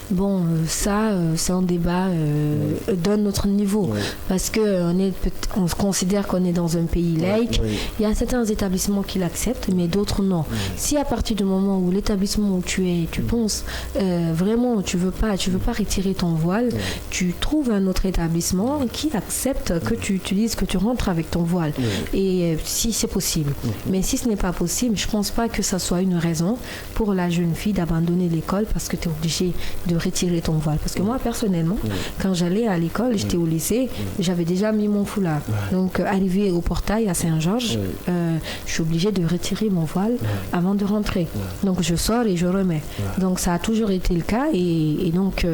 bon, ça, c'est un débat d'un autre niveau, parce qu'on considère qu'on est dans un pays laïque. Il y a certains établissements qui l'acceptent, mais d'autres non. Si à partir du moment où l'établissement où tu es, tu penses vraiment, tu veux pas retirer ton voile, tu trouves un autre établissement qui accepte que tu utilises, que tu rentres avec ton voile. Et si c'est possible. Mais si ce n'est pas possible, je pense pas que ça soit une raison pour la jeune fille d'abandonner l'école parce que tu es obligé de retirer ton voile. Parce que moi, personnellement, quand j'allais à l'école, j'étais au lycée, j'avais déjà mis mon foulard. Donc, arrivé au portail à Saint-Georges, je suis obligée de retirer mon voile avant de rentrer. Donc, je sors et je remets. Donc, ça a toujours été le cas et donc,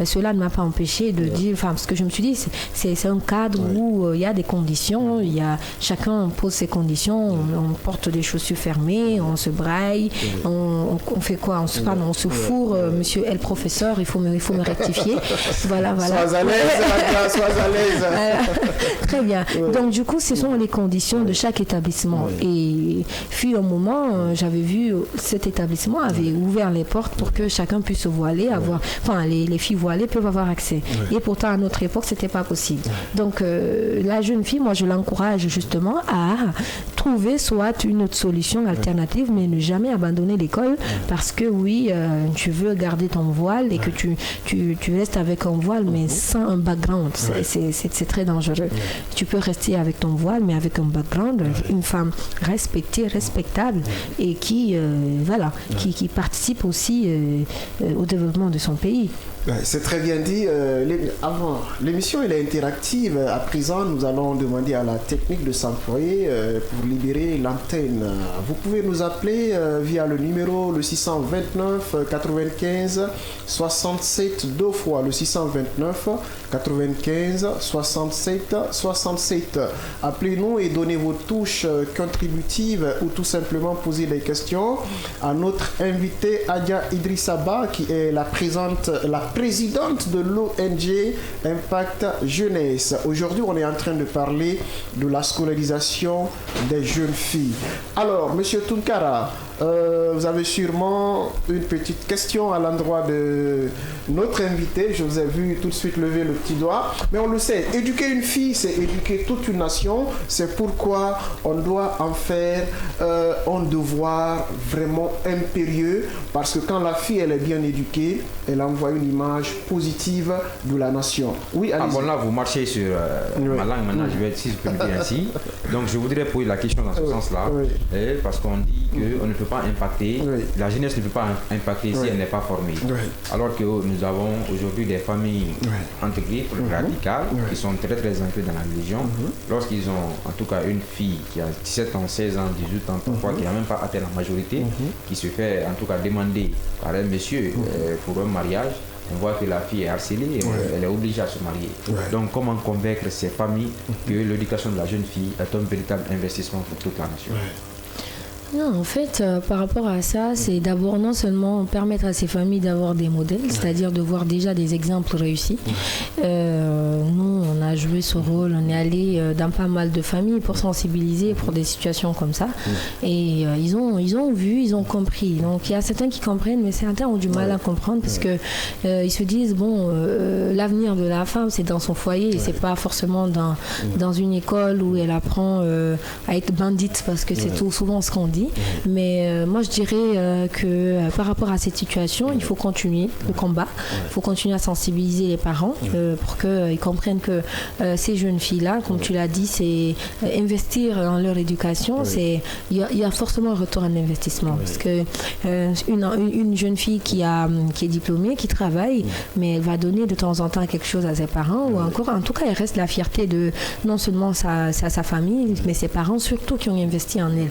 cela ne m'a pas empêché de dire, enfin, parce que je me suis dit, c'est un cadre où il y a des conditions, chacun pose ses conditions, on porte des chaussures fermées, on se braille, on fait quoi, on se fourre, monsieur est le professeur, il faut me rectifier. Voilà. Sois à l'aise, sois à l'aise. Très bien. Donc du coup, ce sont les conditions de chaque établissement. Et fut un moment, j'avais vu cet établissement avait ouvert les portes pour que chacun puisse se voiler, les filles voilées peuvent avoir accès. Et pourtant, à notre époque, c'était pas possible. Donc la jeune fille, moi, je l'encourage justement à trouver soit une autre solution alternative, mais ne jamais abandonner l'école parce que tu veux garder ton voile et que tu restes avec un voile, mais sans un background. C'est très dangereux. Tu peux rester avec ton voile, mais avec un background, une femme respectée, respectable et qui participe aussi au développement de son pays. C'est très bien dit. L'émission elle est interactive. À présent, nous allons demander à la technique de s'employer pour libérer l'antenne. Vous pouvez nous appeler via le numéro le 629 95 67 deux fois le 629 95 67 67. Appelez-nous et donnez vos touches contributives ou tout simplement posez des questions à notre invité Adja Idrissa Ba qui est la présidente de l'ONG Impact Jeunesse. Aujourd'hui, on est en train de parler de la scolarisation des jeunes filles. Alors, Monsieur Tunkara, vous avez sûrement une petite question à l'endroit de notre invité. Je vous ai vu tout de suite lever le petit doigt. Mais on le sait, éduquer une fille, c'est éduquer toute une nation. C'est pourquoi on doit en faire un devoir vraiment impérieux. Parce que quand la fille, elle est bien éduquée, elle envoie une image positive de la nation. Oui, allez-y. Là, vous marchez sur ma langue maintenant, je vais être, si je peux le dire ainsi. Donc, je voudrais poser la question dans ce sens-là. Parce qu'on dit qu'on ne peut pas impacter, la jeunesse ne peut pas impacter si elle n'est pas formée. Alors que nous avons aujourd'hui des familles intégrées, radicales, qui sont très très ancrées dans la religion. Lorsqu'ils ont en tout cas une fille qui a 17 ans, 16 ans, 18 ans, parfois qui n'a même pas atteint la majorité, qui se fait en tout cas demander par un monsieur pour un mariage, on voit que la fille est harcelée, elle est obligée à se marier. Donc comment convaincre ces familles que l'éducation de la jeune fille est un véritable investissement pour toute la nation? Non, en fait, par rapport à ça, c'est d'abord non seulement permettre à ces familles d'avoir des modèles, c'est-à-dire de voir déjà des exemples réussis. Nous, on a joué ce rôle, on est allé dans pas mal de familles pour sensibiliser pour des situations comme ça. Et ils ont vu, ils ont compris. Donc il y a certains qui comprennent, mais certains ont du mal à comprendre parce que ils se disent l'avenir de la femme, c'est dans son foyer, et c'est pas forcément dans une école où elle apprend à être bandite, parce que c'est tout souvent ce qu'on dit. Mais moi je dirais que par rapport à cette situation, il faut continuer le combat, il faut continuer à sensibiliser les parents pour qu'ils comprennent que ces jeunes filles-là, comme tu l'as dit, c'est investir dans leur éducation, il y a forcément un retour en investissement. Parce que une jeune fille qui est diplômée, qui travaille, mais elle va donner de temps en temps quelque chose à ses parents, ou encore, en tout cas, elle reste la fierté de non seulement sa famille, mais ses parents surtout qui ont investi en elle.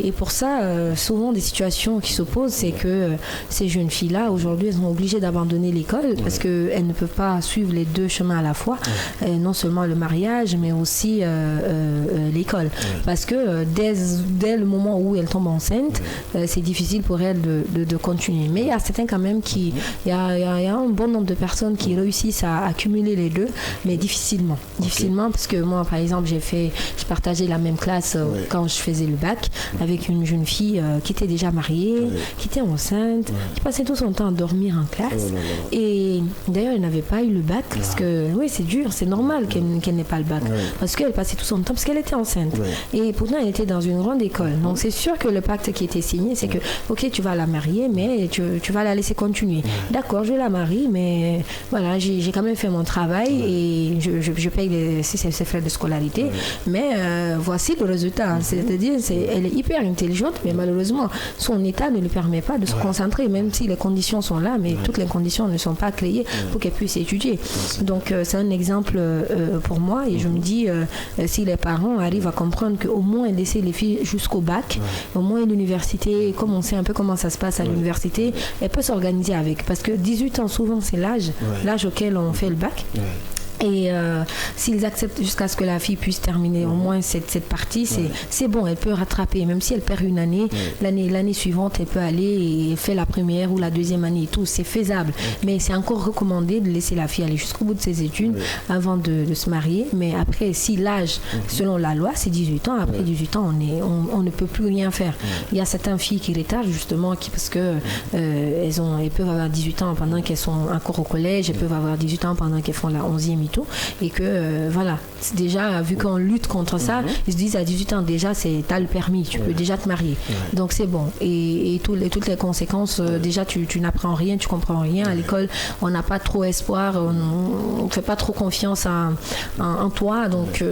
Et pour ça, souvent des situations qui se posent, c'est que ces jeunes filles-là, aujourd'hui, elles sont obligées d'abandonner l'école parce qu'elles ne peuvent pas suivre les deux chemins à la fois, non seulement le mariage, mais aussi l'école. Parce que dès le moment où elles tombent enceintes, c'est difficile pour elles de continuer. Mais il y a certains quand même il y a un bon nombre de personnes qui réussissent à accumuler les deux, mais difficilement. Difficilement, parce que moi, par exemple, je partageais la même classe quand je faisais le bac avec une jeune fille qui était déjà mariée, qui était enceinte, qui passait tout son temps à dormir en classe. Et d'ailleurs, elle n'avait pas eu le bac parce que, oui, c'est dur, c'est normal qu'elle n'ait pas le bac. Parce qu'elle passait tout son temps, parce qu'elle était enceinte. Et pourtant, elle était dans une grande école. Donc, c'est sûr que le pacte qui était signé, c'est que, ok, tu vas la marier, mais tu vas la laisser continuer. D'accord, je la marie, mais voilà, j'ai quand même fait mon travail et je paye ses frais de scolarité. Mais voici le résultat. C'est-à-dire, elle est hyper intelligente, mais malheureusement, son état ne lui permet pas de se concentrer, même si les conditions sont là, mais toutes les conditions ne sont pas créées pour qu'elle puisse étudier. Donc, c'est un exemple pour moi, et je me dis, si les parents arrivent à comprendre qu'au moins laisser les filles jusqu'au bac, au moins l'université, comme on sait un peu comment ça se passe à l'université, elle peut s'organiser avec. Parce que 18 ans, souvent, c'est l'âge auquel on fait le bac. Et s'ils acceptent jusqu'à ce que la fille puisse terminer au moins cette partie, c'est bon, elle peut rattraper. Même si elle perd une année, l'année suivante, elle peut aller et faire la première ou la deuxième année et tout. C'est faisable. Mais c'est encore recommandé de laisser la fille aller jusqu'au bout de ses études avant de se marier. Mais après, si l'âge, selon la loi, c'est 18 ans, après 18 ans, on ne peut plus rien faire. Il y a certaines filles qui retardent justement parce que elles peuvent avoir 18 ans pendant qu'elles sont encore au collège, elles peuvent avoir 18 ans pendant qu'elles font la 11e et tout, et que voilà, c'est déjà, vu qu'on lutte contre ça, ils se disent à 18 ans déjà, t'as le permis, tu peux déjà te marier, donc c'est bon, et toutes les conséquences, déjà tu n'apprends rien, tu comprends rien, à l'école on n'a pas trop espoir, on ne fait pas trop confiance en toi, donc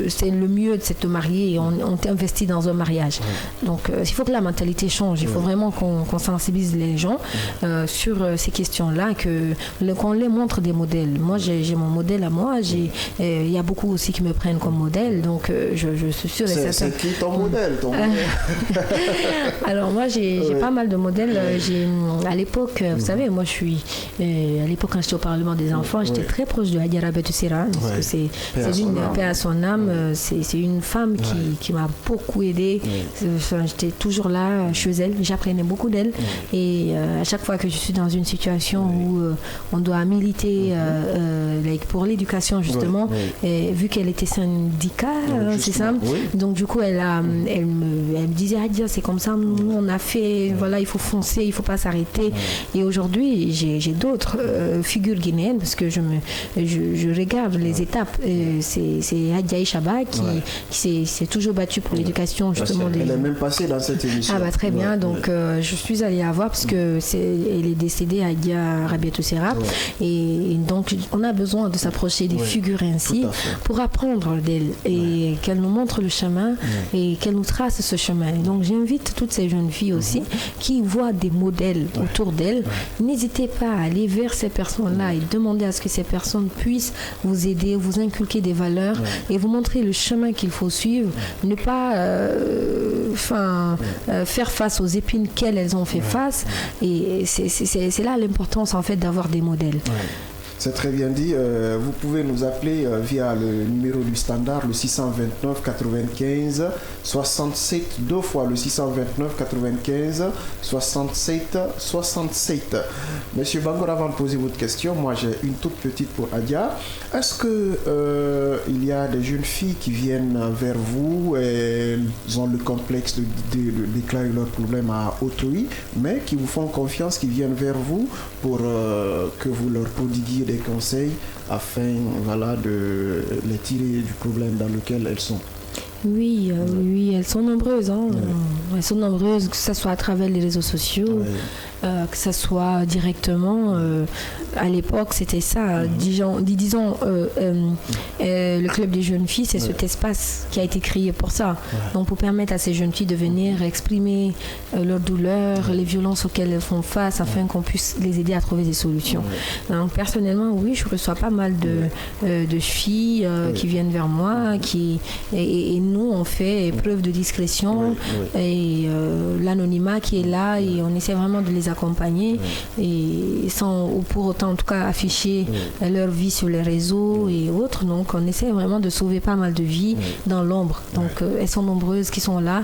c'est le mieux de te marier, et on t'investit dans un mariage, donc il faut que la mentalité change, il faut vraiment qu'on sensibilise les gens sur ces questions-là, qu'on les montre des modèles. Moi j'ai mon modèle à moi, il y a beaucoup aussi qui me prennent comme modèle, donc je suis sûre et certaine. C'est qui ton modèle, Alors moi j'ai pas mal de modèles. À l'époque, vous savez, moi je suis à l'époque quand j'étais au Parlement des enfants, j'étais très proche de Hadja Rabiatou Serra, parce que c'est une paix à son âme, c'est une femme qui m'a beaucoup aidée. J'étais toujours là chez elle, j'apprenais beaucoup d'elle, et à chaque fois que je suis dans une situation où on doit militer pour l'éducation justement, et vu qu'elle était syndicat, c'est ça, donc du coup elle me disait c'est comme ça, nous on a fait, voilà, il faut foncer, il faut pas s'arrêter, et aujourd'hui j'ai d'autres figures guinéennes, parce que je regarde les étapes, c'est Hadja Ishaba qui s'est toujours battue pour l'éducation justement. Elle est même passée dans cette émission. Ah bah très bien, donc je suis allée la voir parce que elle est décédée, Hadja Rabiatou Serra, et donc on a besoin de s'approcher des figures ainsi pour apprendre d'elles, et qu'elles nous montrent le chemin, et qu'elles nous tracent ce chemin. Et donc j'invite toutes ces jeunes filles aussi qui voient des modèles autour d'elles, n'hésitez pas à aller vers ces personnes-là et demander à ce que ces personnes puissent vous aider, vous inculquer des valeurs et vous montrer le chemin qu'il faut suivre, ne pas faire face aux épines qu'elles ont fait face, et c'est là l'importance en fait d'avoir des modèles. C'est très bien dit. Vous pouvez nous appeler via le numéro du standard, le 629 95 67, deux fois le 629 95 67 67. Monsieur Bangoura, avant de poser votre question, moi j'ai une toute petite pour Hadja. Est-ce que il y a des jeunes filles qui viennent vers vous et elles ont le complexe de déclarer leurs problèmes à autrui, mais qui vous font confiance, qui viennent vers vous pour que vous leur prodiguiez des conseils afin de les tirer du problème dans lequel elles sont? Oui, elles sont nombreuses. Elles sont nombreuses, que ce soit à travers les réseaux sociaux, que ce soit directement. À l'époque, c'était ça. Disons, le club des jeunes filles, c'est cet espace qui a été créé pour ça. Donc, pour permettre à ces jeunes filles de venir exprimer leurs douleurs, les violences auxquelles elles font face, afin qu'on puisse les aider à trouver des solutions. Donc, personnellement, oui, je reçois pas mal de filles qui viennent vers moi, et nous, on fait preuve de discrétion, et l'anonymat qui est là, et on essaie vraiment de les accompagner, et sans pour autant en tout cas afficher leur vie sur les réseaux et autres. Donc on essaie vraiment de sauver pas mal de vies dans l'ombre. Donc elles sont nombreuses qui sont là,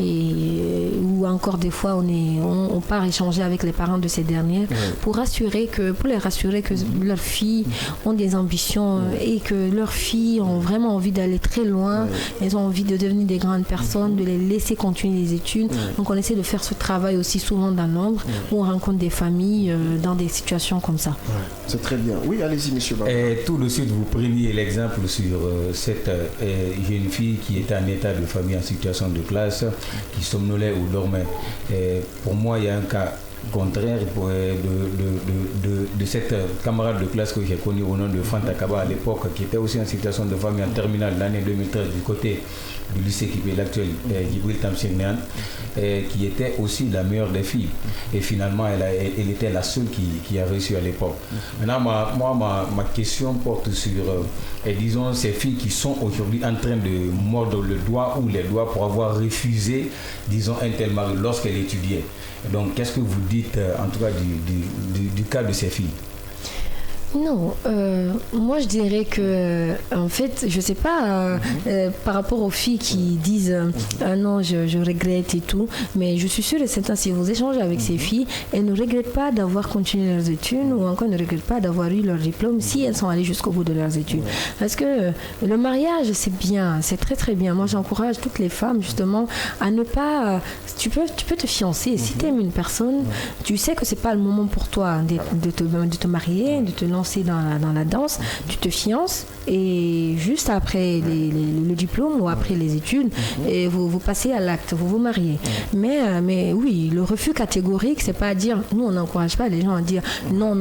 et ou encore des fois on part échanger avec les parents de ces dernières pour les rassurer que leurs filles ont des ambitions, et que leurs filles ont vraiment envie d'aller très loin. Elles ont envie de devenir des grandes personnes, de les laisser continuer les études. Donc on essaie de faire ce travail aussi souvent dans l'ombre, où on rencontre des familles dans des situations comme ça. C'est très bien. Oui, allez-y, monsieur Baba. Et tout de suite, vous preniez l'exemple sur cette jeune fille qui était en état de famille en situation de classe, qui somnolait ou dormait. Pour moi, il y a un cas contraire de cette camarade de classe que j'ai connue au nom de Fanta Kaba à l'époque, qui était aussi en situation de famille en terminale l'année 2013 du côté du lycée qui est l'actuel, Djibril Tamsir Niane, qui était aussi la meilleure des filles. Et finalement, elle était la seule qui a réussi à l'époque. Maintenant, ma question porte sur, disons, ces filles qui sont aujourd'hui en train de mordre le doigt ou les doigts pour avoir refusé, disons, un tel mari lorsqu'elle étudiait. Donc, qu'est-ce que vous dites, en tout cas, du cas de ces filles? Non, moi je dirais que, en fait, je sais pas, par rapport aux filles qui disent non, je regrette et tout, mais je suis sûre et certain, si vous échangez avec ces filles, elles ne regrettent pas d'avoir continué leurs études ou encore ne regrettent pas d'avoir eu leur diplôme si elles sont allées jusqu'au bout de leurs études. Parce que le mariage, c'est bien, c'est très très bien. Moi j'encourage toutes les femmes justement à ne pas. Tu peux te fiancer. Si tu aimes une personne, tu sais que c'est pas le moment pour toi de te marier, de te lancer dans la danse, tu te fiances et juste après le diplôme ou après les études, et vous passez à l'acte, vous vous mariez. Mais oui, le refus catégorique, c'est pas à dire, nous on n'encourage pas les gens à dire non,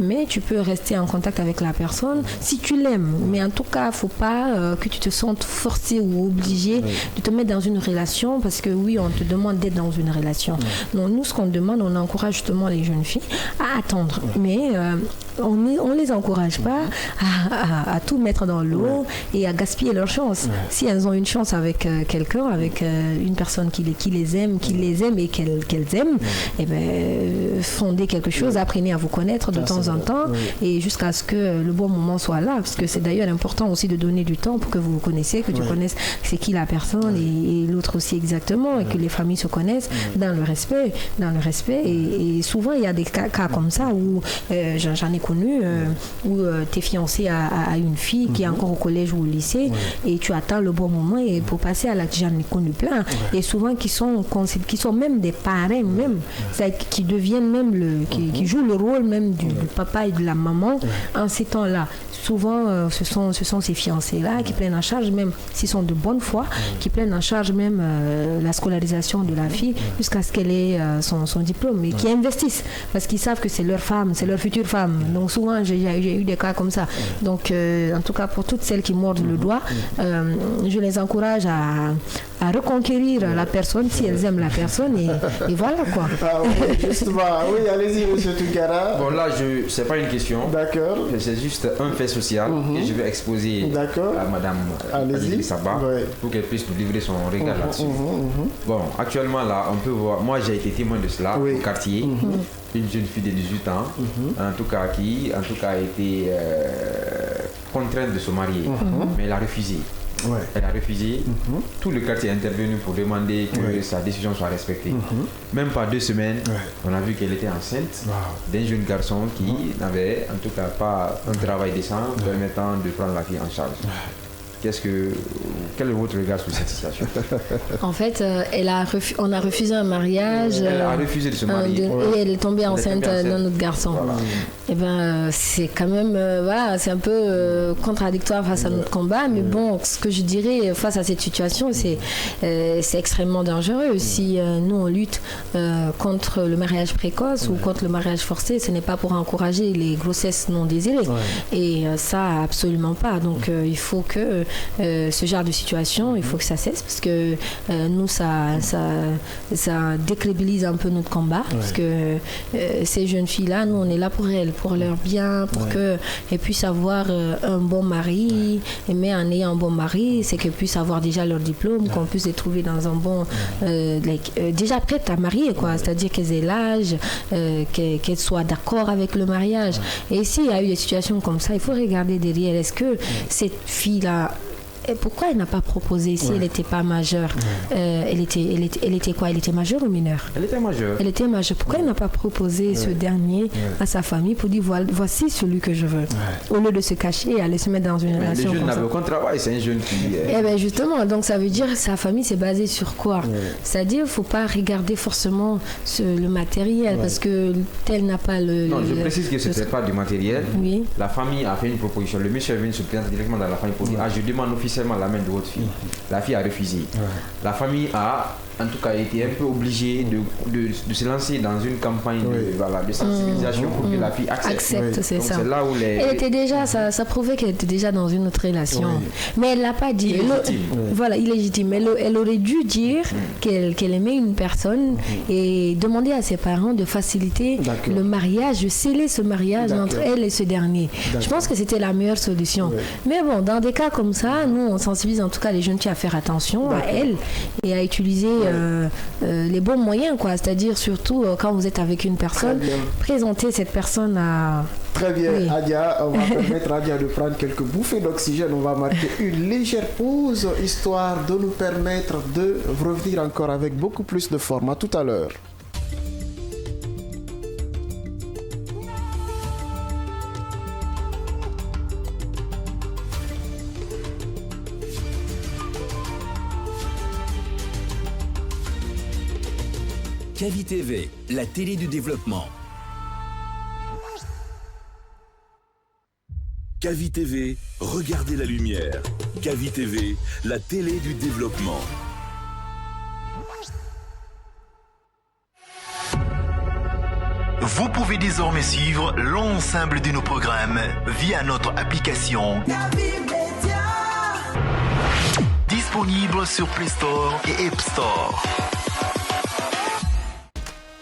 mais tu peux rester en contact avec la personne si tu l'aimes. Mais en tout cas, faut pas que tu te sentes forcé ou obligé de te mettre dans une relation, parce que oui, on te demande d'être dans une relation. Donc nous, ce qu'on demande, on encourage justement les jeunes filles à attendre. Mais on les encourage pas à tout mettre dans l'eau et à gaspiller leur chance. Si elles ont une chance avec quelqu'un, avec une personne qui les aime et qu'elles aiment, et ben, fondez quelque chose, apprenez à vous connaître de temps en temps et jusqu'à ce que le bon moment soit là, parce que c'est d'ailleurs important aussi de donner du temps pour que vous vous connaissiez, que tu connaisses c'est qui la personne et l'autre aussi exactement, et que les familles se connaissent dans le respect. Et souvent il y a des cas comme ça où j'en ai connu, où tu es fiancé à une fille qui est encore au collège ou au lycée et tu attends le bon moment et pour passer à l'acte, j'en ai connu plein, et souvent qui sont même des parrains même, qui deviennent même qui jouent le rôle même du papa et de la maman en ces temps-là. Souvent ce sont ces fiancés-là qui prennent en charge, même s'ils sont de bonne foi, qui prennent en charge même la scolarisation de la fille jusqu'à ce qu'elle ait son diplôme, et qui investissent parce qu'ils savent que c'est leur femme, c'est leur future femme. Donc souvent j'ai eu des cas comme ça. Donc en tout cas pour toutes celles qui mordent le doigt, je les encourage à reconquérir la personne si elles aiment la personne, et voilà quoi. Justement, oui, allez-y monsieur Tunkara. Bon là, c'est pas une question. D'accord. C'est juste un fait social que je vais exposer à madame Adili Saba pour qu'elle puisse nous livrer son regard là-dessus. Bon, actuellement là, on peut voir, moi j'ai été témoin de cela au quartier. Une jeune fille de 18 ans, en tout cas a été contrainte de se marier, mais elle a refusé. Elle a refusé. Tout le quartier est intervenu pour demander que sa décision soit respectée. Même pas 2 semaines, on a vu qu'elle était enceinte d'un jeune garçon qui n'avait en tout cas pas un travail décent permettant de prendre la fille en charge. Quel est votre regard sur cette situation? En fait, on a refusé un mariage. Elle a refusé de se marier. Et elle est tombée enceinte d'un autre garçon. Voilà. Et ben, c'est quand même, c'est un peu contradictoire face à notre combat. Mais bon, ce que je dirais face à cette situation, c'est extrêmement dangereux. Si nous on lutte contre le mariage précoce ou contre le mariage forcé, ce n'est pas pour encourager les grossesses non désirées. Et ça, absolument pas. Donc, il faut que ce genre de situation, il faut que ça cesse, parce que nous, ça décrédibilise un peu notre combat, parce que ces jeunes filles-là, nous, on est là pour elles, pour leur bien, pour qu'elles puissent avoir un bon mari, mais en ayant un bon mari, c'est qu'elles puissent avoir déjà leur diplôme, qu'on puisse les trouver dans un bon... déjà prêtes à marier, quoi, c'est-à-dire qu'elles aient l'âge, qu'elles soient d'accord avec le mariage. Et s'il y a eu des situations comme ça, il faut regarder derrière, est-ce que cette fille-là, pourquoi elle n'a pas proposé si elle n'était pas majeure? Elle était quoi? Elle était majeure ou mineure? Elle était majeure. Elle était majeure. Pourquoi elle n'a pas proposé ce dernier à sa famille pour dire voici celui que je veux, au lieu de se cacher et aller se mettre dans une relation? Le jeune n'avait aucun travail, c'est un jeune qui... Eh bien justement, donc ça veut dire sa famille c'est basé sur quoi? C'est-à-dire qu'il ne faut pas regarder forcément le matériel, parce que tel n'a pas le... Non, je précise que ce n'était pas du matériel. Oui. La famille a fait une proposition. Le monsieur est venu se présenter directement dans la famille pour dire je demande officiellement la main de votre fille. La fille a refusé. La famille a en tout cas, été un peu obligée de se lancer dans une campagne de sensibilisation pour que la fille accepte. C'est ça. C'est là où elle était déjà, ça prouvait qu'elle était déjà dans une autre relation. Mais elle l'a pas dit. Voilà, illégitime. Elle aurait dû dire qu'elle aimait une personne et demander à ses parents de faciliter le mariage, de sceller ce mariage entre elle et ce dernier. Je pense que c'était la meilleure solution. Mais bon, dans des cas comme ça, nous on sensibilise en tout cas les jeunes filles à faire attention à elle et à utiliser les bons moyens, quoi. C'est-à-dire surtout quand vous êtes avec une personne, présenter cette personne à... Très bien, Adia, on va permettre à Adia de prendre quelques bouffées d'oxygène. On va marquer une légère pause, histoire de nous permettre de revenir encore avec beaucoup plus de forme. À tout à l'heure. Kavi TV, la télé du développement. Kavi TV, regardez la lumière. Kavi TV, la télé du développement. Vous pouvez désormais suivre l'ensemble de nos programmes via notre application disponible sur Play Store et App Store.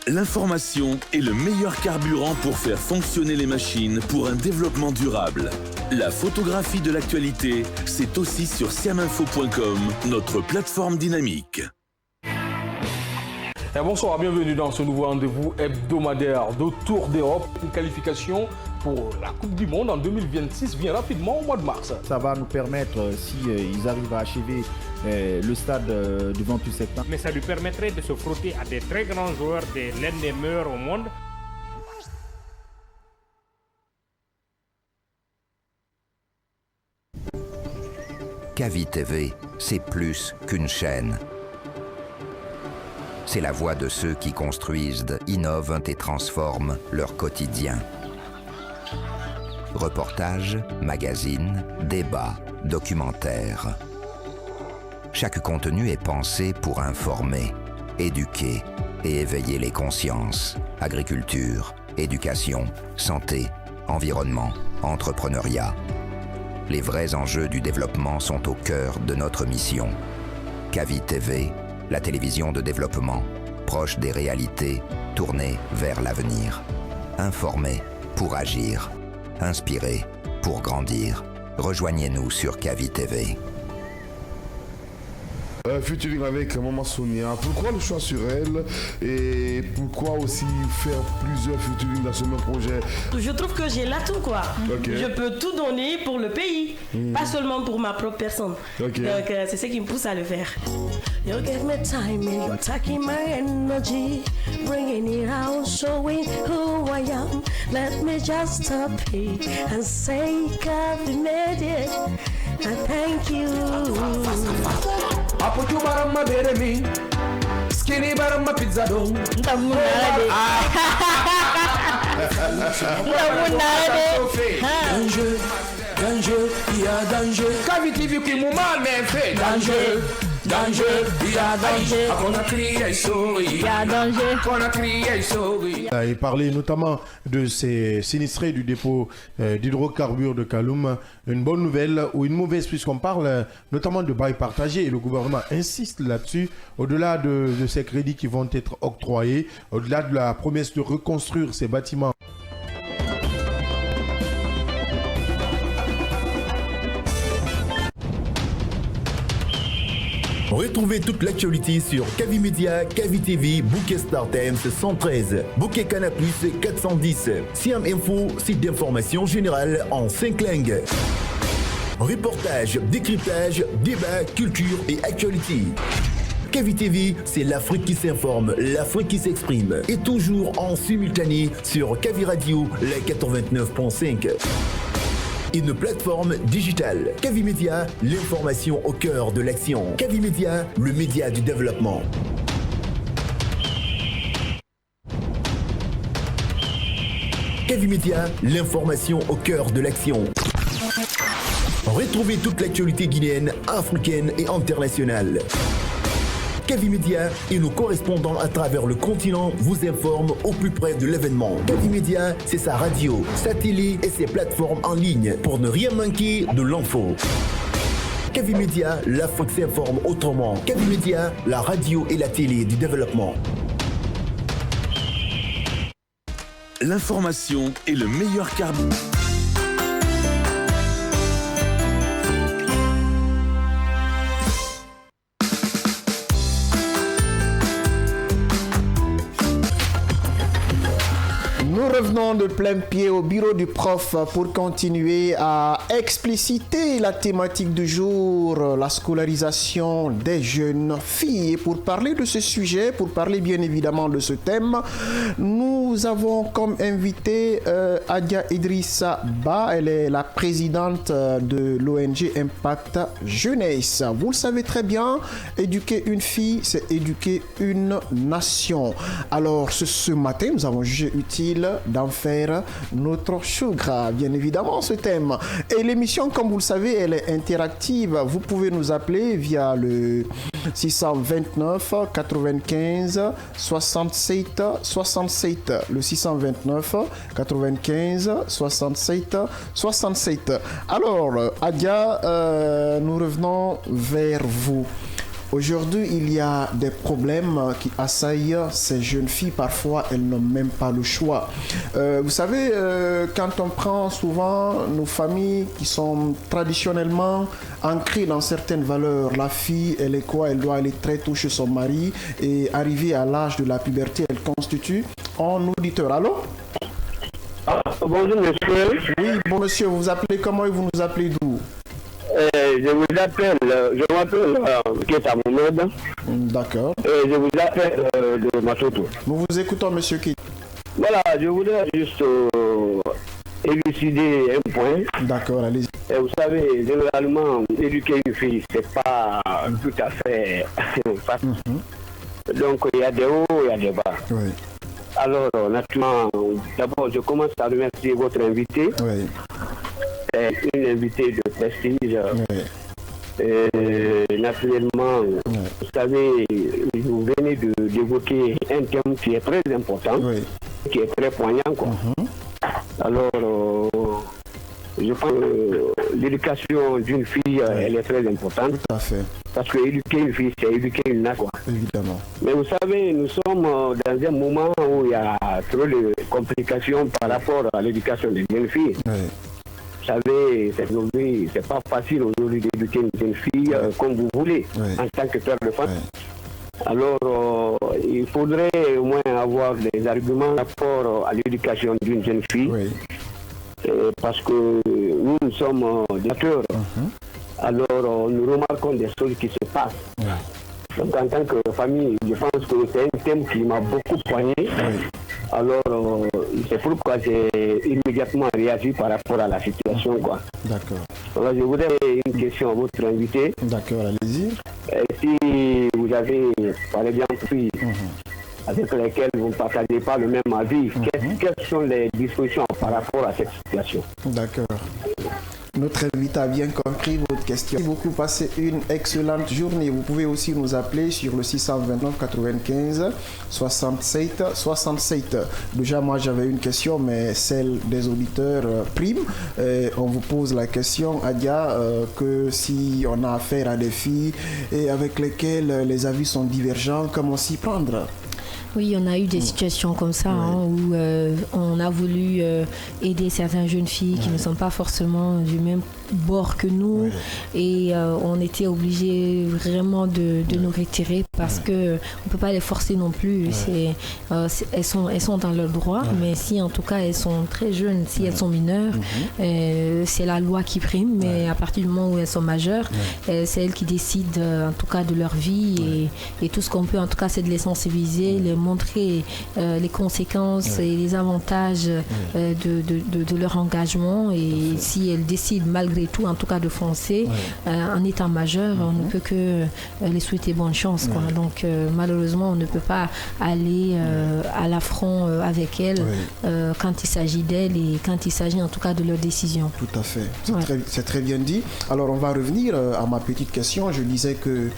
L'information est le meilleur carburant pour faire fonctionner les machines pour un développement durable. La photographie de l'actualité, c'est aussi sur siaminfo.com, notre plateforme dynamique. Bonsoir, bienvenue dans ce nouveau rendez-vous hebdomadaire de Tour d'Europe. Une qualification pour la Coupe du Monde en 2026 vient rapidement au mois de mars. Ça va nous permettre, si ils arrivent à achever le stade du 28 septembre. Mais ça lui permettrait de se frotter à des très grands joueurs, l'un des meilleurs au monde. Kavi TV, c'est plus qu'une chaîne. C'est la voix de ceux qui construisent, innovent et transforment leur quotidien. Reportages, magazines, débats, documentaires. Chaque contenu est pensé pour informer, éduquer et éveiller les consciences. Agriculture, éducation, santé, environnement, entrepreneuriat. Les vrais enjeux du développement sont au cœur de notre mission. Kavi TV, la télévision de développement, proche des réalités, tournée vers l'avenir. Informer pour agir. Inspirer pour grandir. Rejoignez-nous sur Kavi TV. Featuring avec Maman Sonia, pourquoi le choix sur elle et pourquoi aussi faire plusieurs featuring dans ce même projet? Je trouve que j'ai l'atout quoi. Okay. Je peux tout donner pour le pays, pas seulement pour ma propre personne. Okay. Donc c'est ce qui me pousse à le faire. You give me time and you're taking my energy, bringing it out, showing who I am. Let me just stop here and say God made it. I thank you. Aputu barama beremi, skinny barama pizza dong. Danger, danger, il y a danger. Kavi TV qui m'a même fait danger. Danger, il y a danger. On a crié souris. Il y a danger. On a crié souris. Et parler notamment de ces sinistrés du dépôt d'hydrocarbures de Kaloum. Une bonne nouvelle ou une mauvaise, puisqu'on parle notamment de bail partagé et le gouvernement insiste là-dessus. Au-delà de ces crédits qui vont être octroyés, au-delà de la promesse de reconstruire ces bâtiments. Retrouvez toute l'actualité sur Kavi Media, Kavi TV, Bouquet Star Times 113, Bouquet Canapus 410, Siam Info, site d'information générale en 5 langues. Reportages, décryptage, débat, culture et actualité. Kavi TV, c'est l'Afrique qui s'informe, l'Afrique qui s'exprime. Et toujours en simultané sur Kavi Radio, la 89.5. Une plateforme digitale. Kavi Media, l'information au cœur de l'action. Kavi Media, le média du développement. Kavi Media, l'information au cœur de l'action. Retrouvez toute l'actualité guinéenne, africaine et internationale. Cavimedia et nos correspondants à travers le continent vous informent au plus près de l'événement. Cavimedia, c'est sa radio, sa télé et ses plateformes en ligne pour ne rien manquer de l'info. Cavimedia, l'Afrique s'informe autrement. Cavimedia, la radio et la télé du développement. L'information est le meilleur carburant. Nous revenons de plein pied au bureau du prof pour continuer à expliciter la thématique du jour, la scolarisation des jeunes filles. Et pour parler de ce sujet, pour parler bien évidemment de ce thème, nous avons comme invité Adia Idrissa Ba. Elle est la présidente de l'ONG Impact Jeunesse. Vous le savez très bien, éduquer une fille, c'est éduquer une nation. Alors ce matin, nous avons jugé utile d'en faire notre chou gras, bien évidemment, ce thème. Et l'émission, comme vous le savez, elle est interactive. Vous pouvez nous appeler via le 629 95 67 67. Le 629 95 67 67. Alors, Adia, nous revenons vers vous. Aujourd'hui, il y a des problèmes qui assaillent ces jeunes filles. Parfois, elles n'ont même pas le choix. Vous savez, quand on prend souvent nos familles qui sont traditionnellement ancrées dans certaines valeurs, la fille, elle est quoi? Elle doit aller très tôt chez son mari et arriver à l'âge de la puberté, elle constitue un auditeur. Allô? Bonjour monsieur. Oui, bon monsieur, vous vous appelez comment et vous nous appelez d'où? Je vous appelle, je m'appelle Keta Mohamed. D'accord. Et je vous appelle de Matoto. Nous vous écoutons, monsieur Keta. Voilà, je voudrais juste élucider un point. D'accord, allez-y. Vous savez, généralement, éduquer une fille, c'est pas tout à fait facile. Donc, il y a des hauts, il y a des bas. Oui. Alors, naturellement, d'abord, je commence à remercier votre invité. Oui. Une invitée de prestige. Naturellement, vous savez, vous venez d'évoquer un thème qui est très important, qui est très poignant. Quoi. Alors, je pense que l'éducation d'une fille, elle est très importante. Tout à fait. Parce que éduquer une fille, c'est éduquer une nation. Évidemment. Mais vous savez, nous sommes dans un moment où il y a trop de complications par rapport à l'éducation des jeunes filles. Vous savez, c'est pas facile aujourd'hui d'éduquer une jeune fille comme vous voulez, en tant que père de famille. Alors, il faudrait au moins avoir des arguments par rapport à l'éducation d'une jeune fille, parce que nous sommes des acteurs. Alors, nous remarquons des choses qui se passent. Donc, en tant que famille, je pense que c'est un thème qui m'a beaucoup poigné. Alors, c'est pourquoi j'ai immédiatement réagi par rapport à la situation. D'accord. Alors, je voudrais une question à votre invité. D'accord, allez-y. Si vous avez, par exemple, avec lesquelles vous ne partagez pas le même avis, quelles sont les dispositions par rapport à cette situation? D'accord. Notre invité a bien compris votre question. Merci beaucoup, passez une excellente journée. Vous pouvez aussi nous appeler sur le 629 95 67 67. Déjà, moi j'avais une question, mais celle des auditeurs prime. On vous pose la question, Adia, que si on a affaire à des filles et avec lesquelles les avis sont divergents, comment s'y prendre? Oui, on a eu des situations comme ça où on a voulu aider certaines jeunes filles qui ne sont pas forcément du même bord que nous et on était obligé vraiment de nous retirer parce que on peut pas les forcer non plus. Elles sont dans leur droit, mais si en tout cas elles sont très jeunes, si elles sont mineures, c'est la loi qui prime. Mais à partir du moment où elles sont majeures, c'est elles qui décident en tout cas de leur vie et tout ce qu'on peut en tout cas c'est de les sensibiliser, les montrer les conséquences et les avantages de leur engagement et si elles décident malgré malgré tout, en tout cas de foncer en étant majeur, on ne peut que les souhaiter bonne chance. Quoi. Donc malheureusement, on ne peut pas aller à l'affront avec elles quand il s'agit d'elles et quand il s'agit en tout cas de leurs décisions. Tout à fait, c'est très bien dit. Alors on va revenir à ma petite question. Je disais que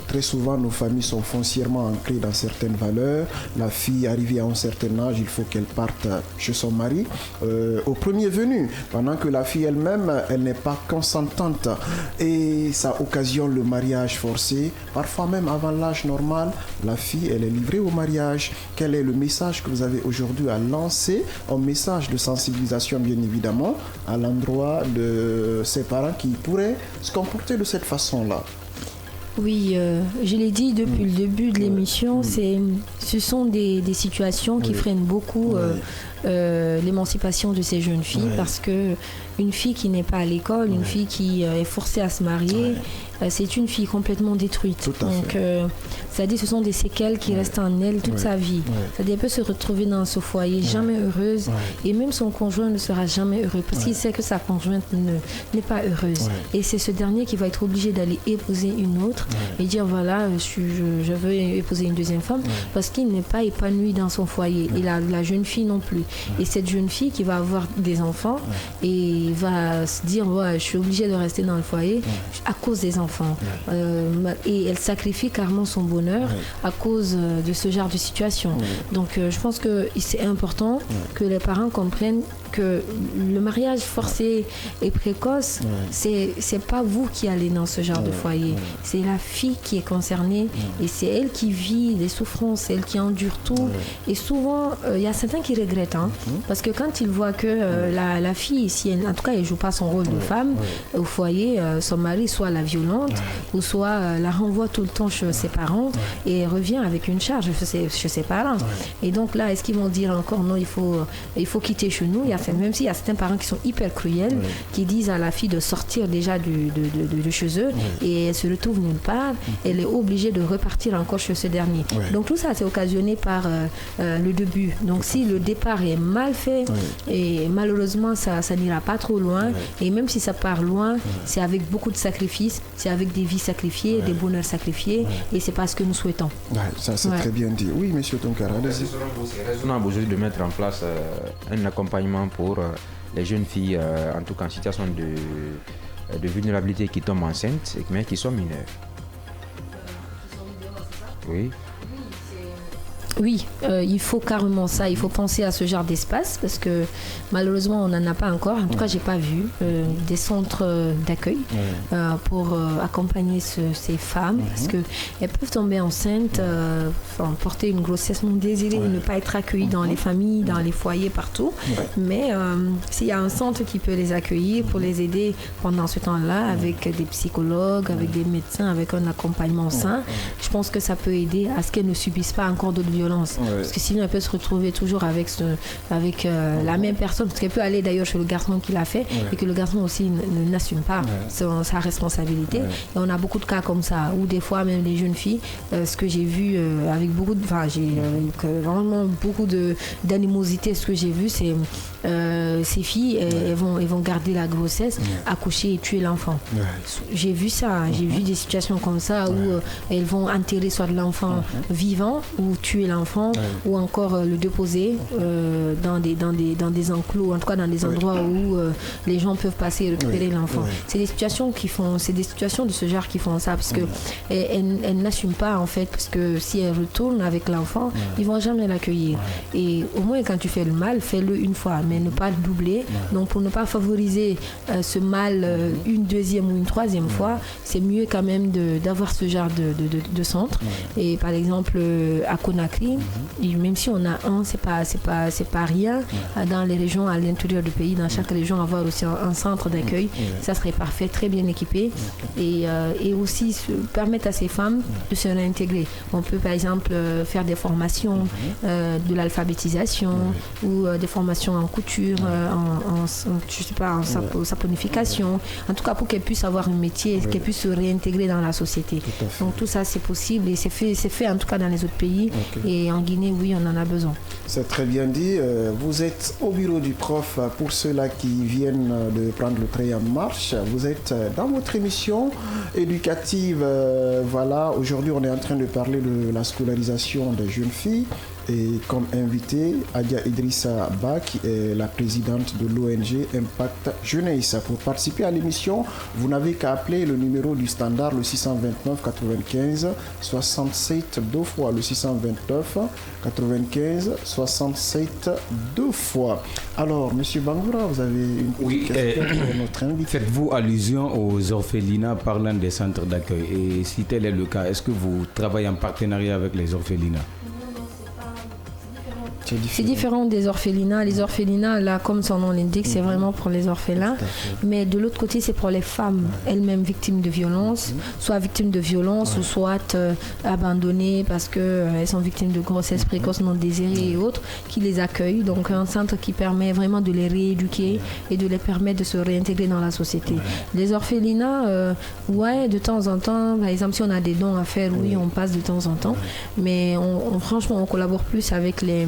très souvent nos familles sont foncièrement ancrées dans certaines valeurs. La fille arrivée à un certain âge, il faut qu'elle parte chez son mari au premier venu, pendant que la fille elle-même, elle n'est pas consentante et ça occasionne le mariage forcé. Parfois même avant l'âge normal, la fille elle est livrée au mariage. Quel est le message que vous avez aujourd'hui à lancer? Un message de sensibilisation bien évidemment à l'endroit de ces parents qui pourraient se comporter de cette façon-là. Oui, je l'ai dit depuis le début de l'émission, ce sont des situations qui freinent beaucoup l'émancipation de ces jeunes filles parce que une fille qui n'est pas à l'école, une fille qui est forcée à se marier, c'est une fille complètement détruite. Donc, c'est-à-dire ce sont des séquelles qui restent en elle toute sa vie. C'est-à-dire elle peut se retrouver dans ce foyer jamais heureuse et même son conjoint ne sera jamais heureux parce qu'il sait que sa conjointe n'est pas heureuse. Et c'est ce dernier qui va être obligé d'aller épouser une autre et dire voilà, je veux épouser une deuxième femme parce qu'il n'est pas épanoui dans son foyer et la jeune fille non plus. Et cette jeune fille qui va avoir des enfants et va se dire je suis obligée de rester dans le foyer à cause des enfants et elle sacrifie carrément son bonheur à cause de ce genre de situation. Donc je pense que c'est important que les parents comprennent que le mariage forcé et précoce, c'est pas vous qui allez dans ce genre de foyer, c'est la fille qui est concernée et c'est elle qui vit les souffrances, c'est elle qui endure tout. Et souvent, il y a certains qui regrettent, parce que quand ils voient que la fille, si elle, en tout cas, elle joue pas son rôle de femme au foyer, son mari soit la violente ou soit la renvoie tout le temps chez ses parents et revient avec une charge chez ses parents. Et donc là, est-ce qu'ils vont dire encore non, il faut quitter chez nous? Même s'il y a certains parents qui sont hyper cruels, qui disent à la fille de sortir déjà de chez eux et elle se retrouve nulle part, elle est obligée de repartir encore chez ce dernier. Donc tout ça c'est occasionné par le début. Donc si le départ est mal fait et malheureusement ça n'ira pas trop loin et même si ça part loin, c'est avec beaucoup de sacrifices, c'est avec des vies sacrifiées, des bonheurs sacrifiés et c'est pas ce que nous souhaitons. Ça c'est très bien dit. Oui, monsieur Tonkara. C'est raisonnable aujourd'hui de mettre en place un accompagnement pour les jeunes filles, en tout cas en situation de vulnérabilité qui tombent enceintes, mais qui sont mineures. Oui. Oui, il faut carrément ça, il faut penser à ce genre d'espace parce que malheureusement on n'en a pas encore, en tout cas j'ai pas vu des centres d'accueil pour accompagner ces femmes parce qu'elles peuvent tomber enceintes, porter une grossesse non désirée et ne pas être accueillies dans les familles, dans les foyers, partout. Mais s'il y a un centre qui peut les accueillir pour les aider pendant ce temps-là avec des psychologues, avec des médecins, avec un accompagnement sain, je pense que ça peut aider à ce qu'elles ne subissent pas encore d'autres violences. Parce que sinon elle peut se retrouver toujours avec la même personne, parce qu'elle peut aller d'ailleurs chez le garçon qui l'a fait et que le garçon aussi n'assume pas sa responsabilité. Et on a beaucoup de cas comme ça où des fois même les jeunes filles, ce que j'ai vu avec beaucoup de, vraiment beaucoup d'animosité, ce que j'ai vu c'est ces filles elles vont garder la grossesse, accoucher et tuer l'enfant. J'ai vu ça, j'ai vu des situations comme ça où elles vont enterrer soit l'enfant vivant ou tuer l'enfant ou encore le déposer dans des enclos, en tout cas dans des endroits où les gens peuvent passer et récupérer l'enfant. C'est des situations de ce genre qui font ça parce que elles n'assument pas en fait, parce que si elles retournent avec l'enfant, ils vont jamais l'accueillir. Et au moins quand tu fais le mal, fais-le une fois, mais ne pas le doubler. Donc pour ne pas favoriser ce mal une deuxième ou une troisième fois, c'est mieux quand même d'avoir ce genre de centre. Et par exemple à Conakry, même si on a c'est pas rien. Dans les régions à l'intérieur du pays, dans chaque région, avoir aussi un centre d'accueil, ça serait parfait, très bien équipé et aussi permettre à ces femmes de se réintégrer. On peut par exemple faire des formations, de l'alphabétisation ou des formations en couture, en saponification, en tout cas pour qu'elles puissent avoir un métier, qu'elles puissent se réintégrer dans la société. Donc tout ça c'est possible et c'est fait en tout cas dans les autres pays et Et en Guinée, oui, on en a besoin. C'est très bien dit. Vous êtes au bureau du prof. Pour ceux-là qui viennent de prendre le train en marche, vous êtes dans votre émission éducative. Voilà, aujourd'hui, on est en train de parler de la scolarisation des jeunes filles. Et comme invité, Adia Idrissa Ba, qui est la présidente de l'ONG Impact Jeunesse. Pour participer à l'émission, vous n'avez qu'à appeler le numéro du standard, le 629 95 67 2 fois. Le 629 95 67 2 fois. Alors, Monsieur Bangoura, vous avez une petite question pour notre invité. Faites-vous allusion aux orphelinats parlant des centres d'accueil? Et si tel est le cas, est-ce que vous travaillez en partenariat avec les orphelinats? C'est différent des orphelinats. Les orphelinats, là, comme son nom l'indique, c'est vraiment pour les orphelins. Mais de l'autre côté, c'est pour les femmes elles-mêmes victimes de violences, soit victimes de violences ou soit abandonnées parce qu'elles sont victimes de grossesse précoce non désirée et autres, qui les accueillent. Donc un centre qui permet vraiment de les rééduquer et de les permettre de se réintégrer dans la société. Les orphelinats, de temps en temps, par exemple, si on a des dons à faire, oui, on passe de temps en temps. Mais franchement, on collabore plus avec les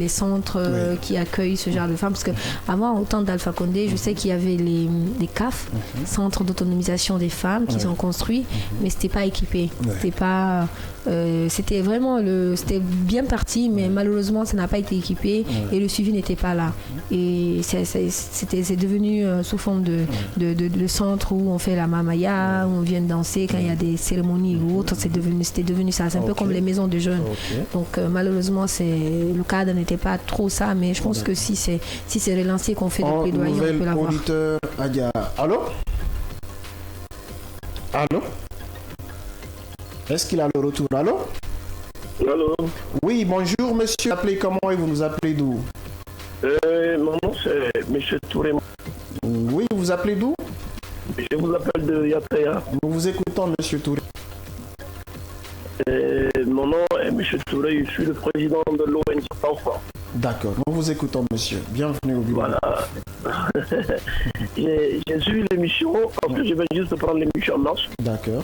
centres qui accueillent ce genre de femmes, parce qu'avant, au temps d'Alpha Condé, je sais qu'il y avait les CAF, centres d'autonomisation des femmes, qui sont construits, mais c'était pas équipé. C'était pas c'était vraiment c'était bien parti, mais malheureusement ça n'a pas été équipé et le suivi n'était pas là. Et c'est devenu sous forme de centre où on fait la mamaya, où on vient danser quand il y a des cérémonies ou autres. C'était devenu ça. C'est un peu comme les maisons de jeunes. Donc malheureusement le cadre n'était pas trop ça, mais je pense que si c'est relancé qu'on fait des plaidoyers, on peut l'avoir. Auditeur Adia. Allô? Allô? Est-ce qu'il a le retour? Allô? Allô? Oui, bonjour monsieur. Vous appelez comment et vous nous appelez d'où? Mon nom c'est M. Touré. Oui, vous vous appelez d'où? Je vous appelle de Yataya. Nous vous écoutons, monsieur Touré. Mon nom est M. Touré, je suis le président de l'ONG Enfants. D'accord, nous vous écoutons, monsieur. Bienvenue au bureau. Voilà. J'ai suivi l'émission parce que je vais juste prendre l'émission en marche. D'accord.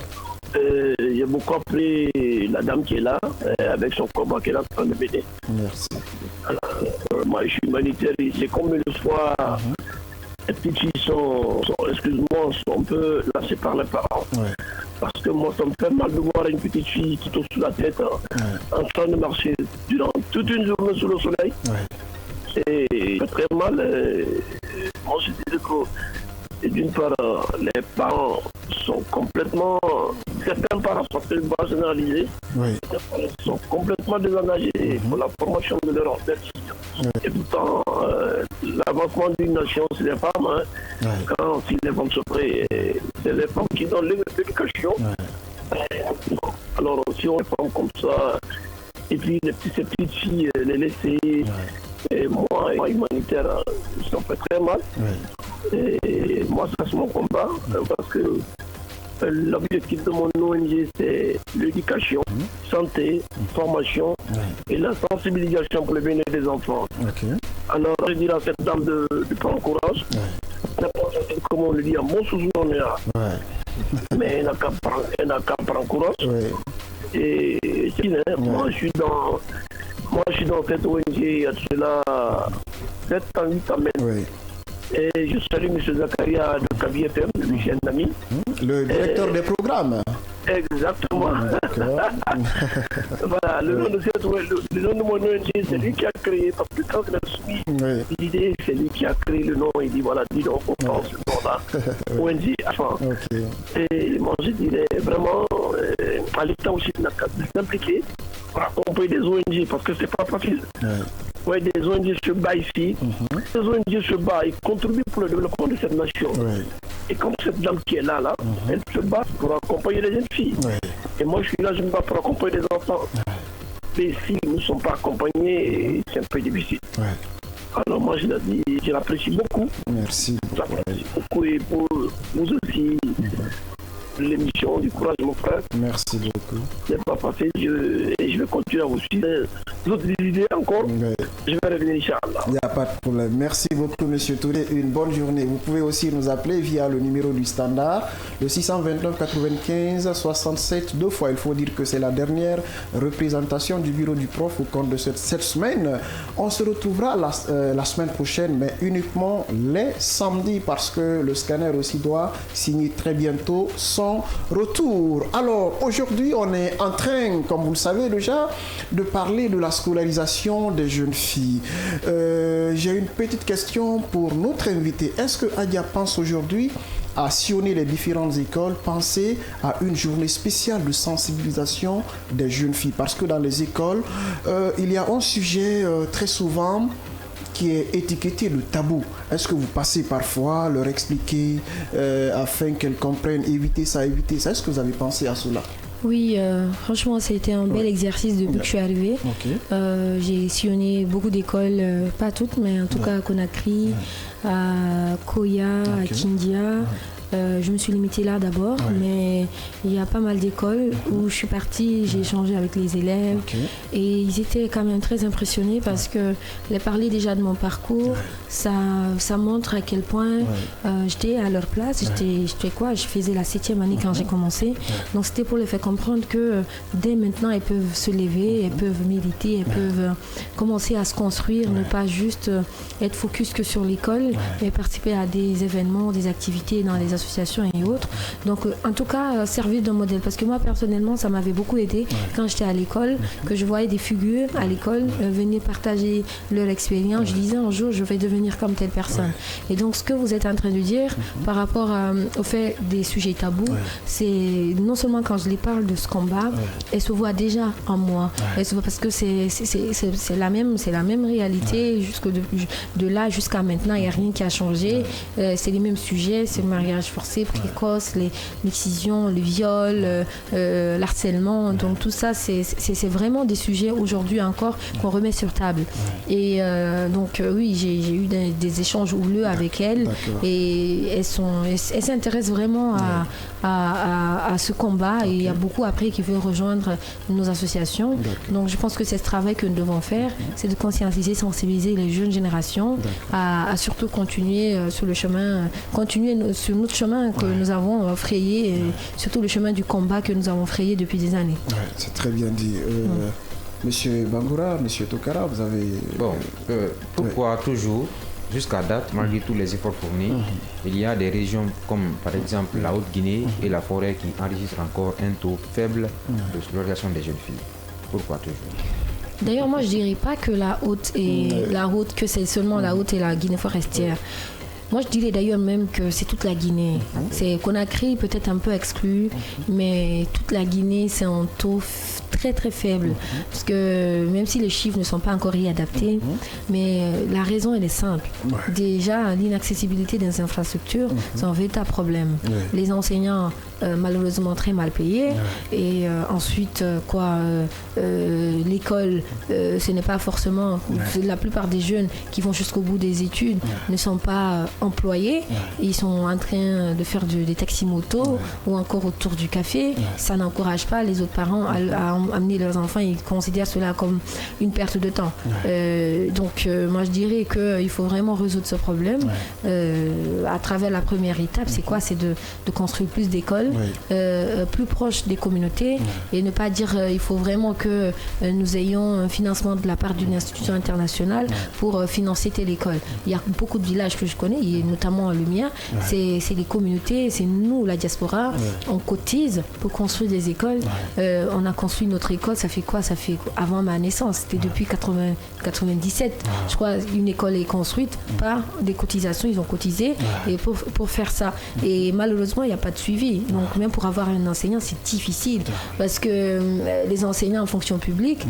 J'ai beaucoup appris la dame qui est là, avec son combat qu'elle est en train de mener. Merci. Alors, moi, je suis humanitaire ici. Combien de fois les petites filles sont un peu lassées par les parents. Parce que moi, ça me fait mal de voir une petite fille qui tombe sous la tête en train de marcher durant toute une journée sous le soleil. Et très mal. Moi, je disais que d'une part, les parents sont complètement, certains parents, parce que je ne vais pas généraliser, sont complètement désengagés pour la formation de leurs enfants. Et pourtant, l'avancement d'une nation, c'est les femmes. Quand les femmes se prêtent, c'est les femmes qui donnent l'éducation. Alors, si on les forme comme ça, et puis ces petites filles, les laisser, et moi, humanitaire, ça me fait très mal. Et moi, ça c'est mon combat, parce que l'objectif de mon ONG, c'est l'éducation, santé, formation et la sensibilisation pour le bien-être des enfants. Alors, je dirais à cette dame de prendre courage, comme on le dit en bon sous-ordonneur, mais elle n'a qu'à prendre courage. Et moi, je suis dans cette ONG il y a cela 7 ans, 8 ans même. Et je salue M. Zakaria de Kaby FM, lui c'est un ami. Le directeur des programmes. Exactement. Voilà, le nom de mon ONG, c'est lui qui a créé, parce que quand il a soumis l'idée, c'est lui qui a créé le nom. Il dit voilà, dis donc, on prend ce nom-là. ONG, enfin. Et moi, je dirais vraiment, à l'État aussi, il a qu'à s'impliquer pour accompagner des ONG, parce que c'est pas facile. Des ONG se battent ici. Les ONG se battent, ils contribuent pour le développement de cette nation. Et comme cette dame qui est là, elle se bat pour accompagner les jeunes filles. Et moi, je suis là, je me bats pour accompagner les enfants. Mais si nous ne sommes pas accompagnés, c'est un peu difficile. Alors moi, je l'apprécie beaucoup. Merci. J'apprécie beaucoup et pour vous aussi. L'émission du courage, mon frère. Merci beaucoup. C'est pas facile et je vais continuer à vous suivre d'autres idées encore, je vais revenir, Inch'Allah. Il n'y a pas de problème. Merci beaucoup, Monsieur Touré. Une bonne journée. Vous pouvez aussi nous appeler via le numéro du standard, le 629 95 67 deux fois. Il faut dire que c'est la dernière représentation du bureau du prof au cours de cette semaine. On se retrouvera la semaine prochaine, mais uniquement les samedis parce que le scanner aussi doit signer très bientôt son retour. Alors, aujourd'hui, on est en train, comme vous le savez déjà, de parler de la scolarisation des jeunes filles. J'ai une petite question pour notre invité. Est-ce que Adia pense aujourd'hui à sillonner les différentes écoles, penser à une journée spéciale de sensibilisation des jeunes filles? Parce que dans les écoles, il y a un sujet très souvent qui est étiqueté de tabou. Est-ce que vous passez parfois leur expliquer afin qu'elles comprennent, éviter ça? Est-ce que vous avez pensé à cela? Oui, franchement, ça a été un bel exercice depuis que je suis arrivée. J'ai sillonné beaucoup d'écoles, pas toutes, mais en tout cas à Conakry, à Koya, à Kindia. Je me suis limitée là d'abord, mais il y a pas mal d'écoles où je suis partie, j'ai échangé avec les élèves et ils étaient quand même très impressionnés parce que les parler déjà de mon parcours, ça montre à quel point j'étais à leur place. J'étais quoi? Je faisais la 7e année quand j'ai commencé. Donc c'était pour les faire comprendre que dès maintenant, elles peuvent se lever, elles peuvent militer, elles peuvent commencer à se construire, ne pas juste être focus que sur l'école, mais participer à des événements, des activités dans les associations et autres. Donc en tout cas servir de modèle parce que moi personnellement ça m'avait beaucoup aidé quand j'étais à l'école, que je voyais des figures à l'école venir partager leur expérience. Je disais un jour je vais devenir comme telle personne. Et donc ce que vous êtes en train de dire par rapport au fait des sujets tabous, c'est non seulement quand je les parle de ce combat, elles se voient déjà en moi. Elles se voient parce que c'est la même réalité jusque de là jusqu'à maintenant, il n'y a rien qui a changé. C'est les mêmes sujets, c'est le mariage forcé, précoce, les l'excision, le viol, l'harcèlement. Donc tout ça, c'est vraiment des sujets aujourd'hui encore qu'on remet sur table. Et donc oui, j'ai eu des échanges houleux avec elles et elles s'intéressent vraiment à ce combat et il y a beaucoup après qui veulent rejoindre nos associations. Donc je pense que c'est ce travail que nous devons faire, c'est de conscientiser, sensibiliser les jeunes générations à surtout continuer sur le chemin, sur notre chemin que nous avons frayé, et surtout le chemin du combat que nous avons frayé depuis des années. C'est très bien dit. Monsieur Bangoura, Monsieur Tokara, vous avez... Pourquoi toujours, jusqu'à date, malgré tous les efforts fournis, il y a des régions comme par exemple la Haute-Guinée et la forêt qui enregistrent encore un taux faible de scolarisation des jeunes filles. Pourquoi toujours? D'ailleurs, moi je dirais pas que la Haute, que c'est seulement la Haute et la Guinée forestière. Moi, je dirais d'ailleurs même que c'est toute la Guinée. C'est Conakry peut-être un peu exclu, mais toute la Guinée, c'est un taux très très faible. Parce que même si les chiffres ne sont pas encore réadaptés, mais la raison, elle est simple. Déjà, l'inaccessibilité des infrastructures, c'est un véritable problème. Les enseignants, malheureusement, très mal payés. Et ensuite, l'école, ce n'est pas forcément... La plupart des jeunes qui vont jusqu'au bout des études ne sont pas employés. Ils sont en train de faire des taxis-motos ou encore autour du café. Ça n'encourage pas les autres parents à amener leurs enfants. Ils considèrent cela comme une perte de temps. Donc, moi, je dirais qu'il faut vraiment résoudre ce problème à travers la première étape. C'est quoi? C'est de construire plus d'écoles plus proches des communautés et ne pas dire il faut vraiment que nous ayons un financement de la part d'une institution internationale pour financer telle école. Il y a beaucoup de villages que je connais, et notamment le mien, c'est les communautés, c'est nous, la diaspora, on cotise pour construire des écoles. On a construit notre école, ça fait quoi? Ça fait avant ma naissance, c'était depuis 97. Je crois une école est construite par des cotisations, ils ont cotisé et pour faire ça. Et malheureusement, il n'y a pas de suivi. Donc même pour avoir un enseignant, c'est difficile parce que les enseignants en fonction publique,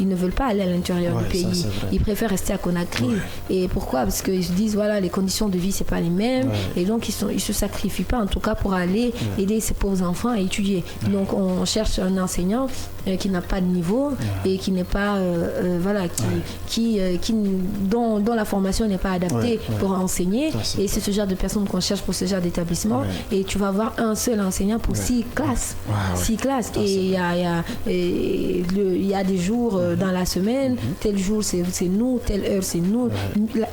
ils ne veulent pas aller à l'intérieur du pays. Ils préfèrent rester à Conakry. Et pourquoi? Parce qu'ils se disent, voilà, les conditions conditions de vie, c'est pas les mêmes. Et donc, ils se sacrifient pas, en tout cas, pour aller aider ces pauvres enfants à étudier. Donc, on cherche un enseignant qui n'a pas de niveau et qui n'est pas, dont la formation n'est pas adaptée pour enseigner. Et c'est ce genre de personnes qu'on cherche pour ce genre d'établissement. Et tu vas avoir un seul enseignant pour 6 classes. 6 classes. Et il y a des jours dans la semaine, tel jour c'est nous, telle heure c'est nous,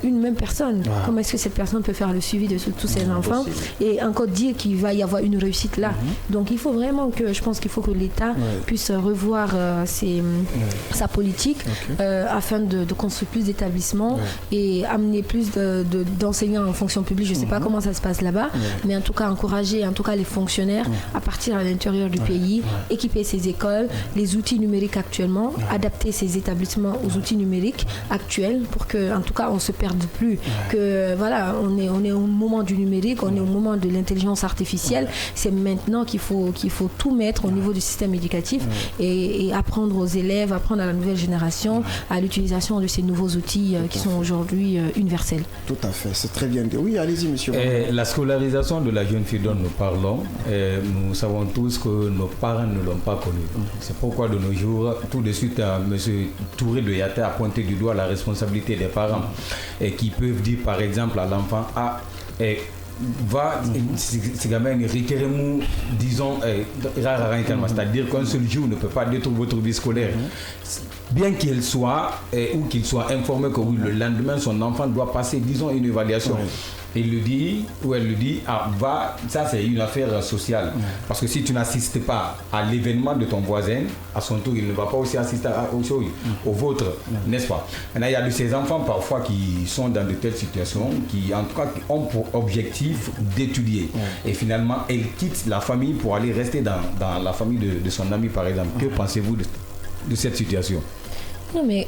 une même personne. Comment est-ce que cette personne peut faire le suivi de tous ces enfants et encore dire qu'il va y avoir une réussite là. Donc il faut vraiment je pense qu'il faut que l'État puisse revoir sa politique afin de construire plus d'établissements et amener plus d'enseignants en fonction publique. Je ne sais pas comment ça se passe là-bas, mais en tout cas encourager les fonctionnaires à partir à l'intérieur du pays, équiper ces écoles, les outils numériques actuellement, adapter ces établissements aux outils numériques actuels pour que, en tout cas, on ne se perde plus. Que voilà, on est au moment du numérique, on est au moment de l'intelligence artificielle. C'est maintenant qu'il faut tout mettre au niveau du système éducatif et apprendre aux élèves, apprendre à la nouvelle génération à l'utilisation de ces nouveaux outils qui sont aujourd'hui universels. Tout à fait, c'est très bien dit. Oui, allez-y, monsieur. La scolarisation de la jeune fille dont nous parlons, nous savons tous que nos parents ne l'ont pas connue. C'est pourquoi de nos jours, tout de suite, M. Touré de Yatta a pointé du doigt la responsabilité des parents et qui peuvent dire par exemple à l'enfant c'est quand même disons, c'est-à-dire qu'un seul jour ne peut pas détruire votre vie scolaire. Bien qu'il soit ou qu'il soit informé que oui, le lendemain, son enfant doit passer, disons, une évaluation. Il le dit, ou elle le dit, ça c'est une affaire sociale. Parce que si tu n'assistes pas à l'événement de ton voisin, à son tour, il ne va pas aussi assister au vôtre, n'est-ce pas? Maintenant, il y a de ces enfants parfois qui sont dans de telles situations, qui en tout cas ont pour objectif d'étudier. Et finalement, elle quitte la famille pour aller rester dans la famille de son ami, par exemple. Que pensez-vous de cette situation? Non, mais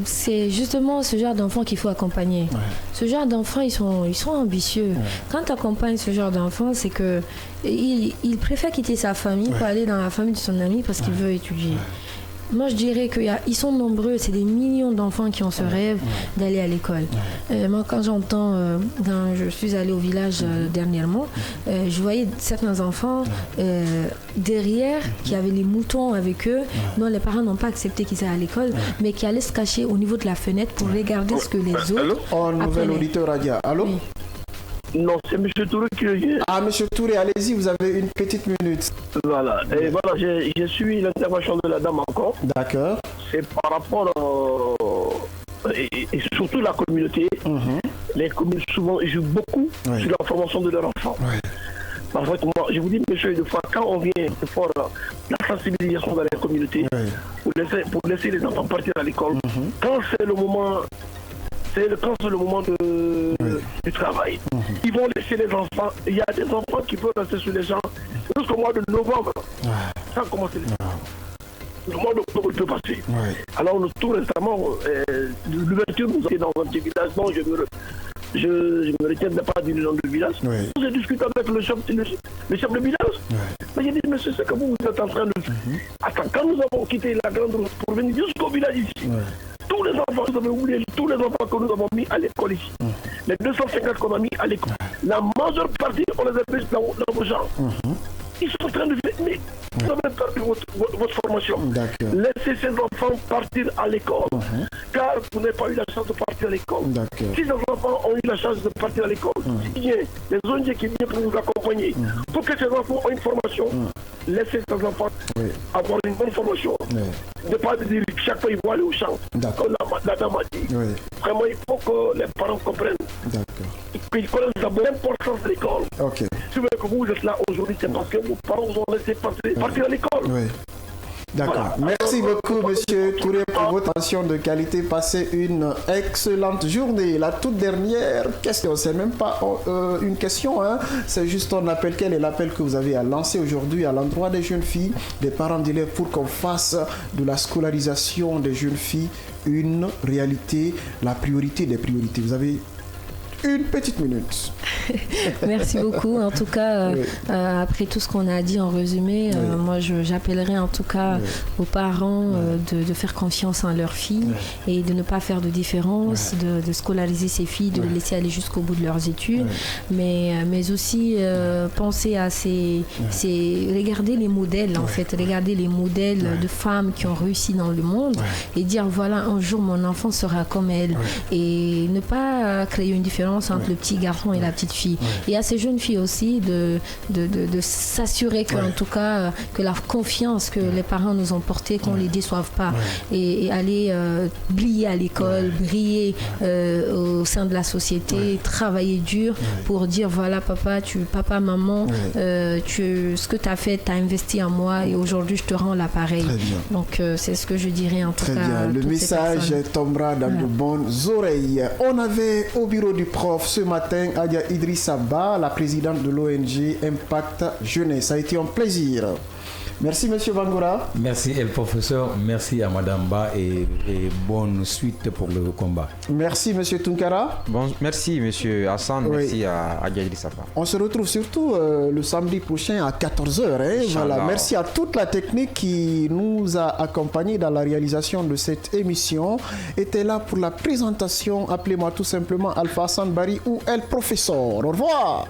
c'est justement ce genre d'enfants qu'il faut accompagner. Ce genre d'enfants, ils sont ambitieux. Quand tu accompagnes ce genre d'enfants, c'est que il préfère quitter sa famille pour aller dans la famille de son ami parce qu'il veut étudier. Moi, je dirais qu'ils sont nombreux, c'est des millions d'enfants qui ont ce rêve d'aller à l'école. Moi, quand j'entends, je suis allée au village dernièrement, je voyais certains enfants derrière qui avaient les moutons avec eux, dont les parents n'ont pas accepté qu'ils aient à l'école, mais qui allaient se cacher au niveau de la fenêtre pour regarder ce que les autres apprenaient. Nouvel auditeur Radia. Allô? Non, c'est M. Touré qui est. Ah, M. Touré, allez-y, vous avez une petite minute. Voilà, et voilà, j'ai suivi l'intervention de la dame encore. D'accord. C'est par rapport et surtout la communauté. Les communes souvent jouent beaucoup sur la formation de leurs enfants. Parfois, moi, je vous dis, monsieur, de fois, quand on vient de faire la sensibilisation dans les communautés, pour laisser les enfants partir à l'école, quand c'est le moment. Quand c'est le moment du travail, ils vont laisser les enfants. Il y a des enfants qui peuvent rester sur les gens jusqu'au mois de novembre, sans commencer le mois d'octobre peut passer. Alors, tout récemment, l'ouverture nous a été dans un petit village. Non, je me retiens pas du nom du village. J'ai discuté avec le chef de village. Mais j'ai dit, monsieur, c'est que vous êtes en train de... Attends, quand nous avons quitté la grande route pour venir jusqu'au village ici, tous les enfants, vous avez oublié, tous les enfants que nous avons mis à l'école ici, les 250 qu'on a mis à l'école, la majeure partie, on les a mis dans vos gens. Ils sont en train de dire, mais vous avez perdu votre formation. Laissez ces enfants partir à l'école. Car vous n'avez pas eu la chance de partir à l'école. Si les enfants ont eu la chance de partir à l'école, il y a les ONG qui viennent pour nous accompagner, pour que ces enfants aient une formation, laissez ces enfants avoir une bonne formation. Ne pas dire que chaque fois ils vont aller au champ. Comme la dame a dit. Vraiment, il faut que les parents comprennent. Qu'ils connaissent d'abord l'importance de l'école. Si vous voulez que vous êtes là aujourd'hui, c'est parce que vos parents vous ont laissé partir à l'école. D'accord. Voilà. Merci beaucoup, monsieur Touré, pour votre attention de qualité. Passez une excellente journée. La toute dernière question, c'est même pas une question, c'est juste un appel. Quel est l'appel que vous avez à lancer aujourd'hui à l'endroit des jeunes filles, des parents d'élèves, pour qu'on fasse de la scolarisation des jeunes filles une réalité, la priorité des priorités? Vous avez une petite minute. Merci beaucoup. En tout cas, après tout ce qu'on a dit en résumé, moi j'appellerais en tout cas aux parents de faire confiance en leurs filles et de ne pas faire de différence, de scolariser ses filles, de les laisser aller jusqu'au bout de leurs études, mais aussi penser à regarder les modèles en fait, regarder les modèles de femmes qui ont réussi dans le monde et dire voilà, un jour mon enfant sera comme elle et ne pas créer une différence entre le petit garçon et la petite fille. Et à ces jeunes filles aussi de s'assurer que en tout cas que la confiance que les parents nous ont portée, qu'on ne les déçoive pas et aller briller à l'école, briller au sein de la société, travailler dur pour dire voilà papa, maman, ce que tu as fait, tu as investi en moi et aujourd'hui je te rends l'appareil. Donc c'est ce que je dirais en tout cas. Très bien, le message tombera dans de bonnes oreilles. On avait au bureau du prof ce matin Adia Idrissa Ba, la présidente de l'ONG Impact Jeunesse. Ça a été un plaisir. Merci Monsieur Bangoura. Merci El Professeur, merci à Madame Ba et bonne suite pour le combat. Merci Monsieur Tunkara. Merci Monsieur Hassan, merci à Adia Idrissa Ba. On se retrouve surtout le samedi prochain à 14h. Voilà. Merci à toute la technique qui nous a accompagnés dans la réalisation de cette émission. Était là pour la présentation, appelez-moi tout simplement Alpha Hassan Bari ou El Professeur. Au revoir.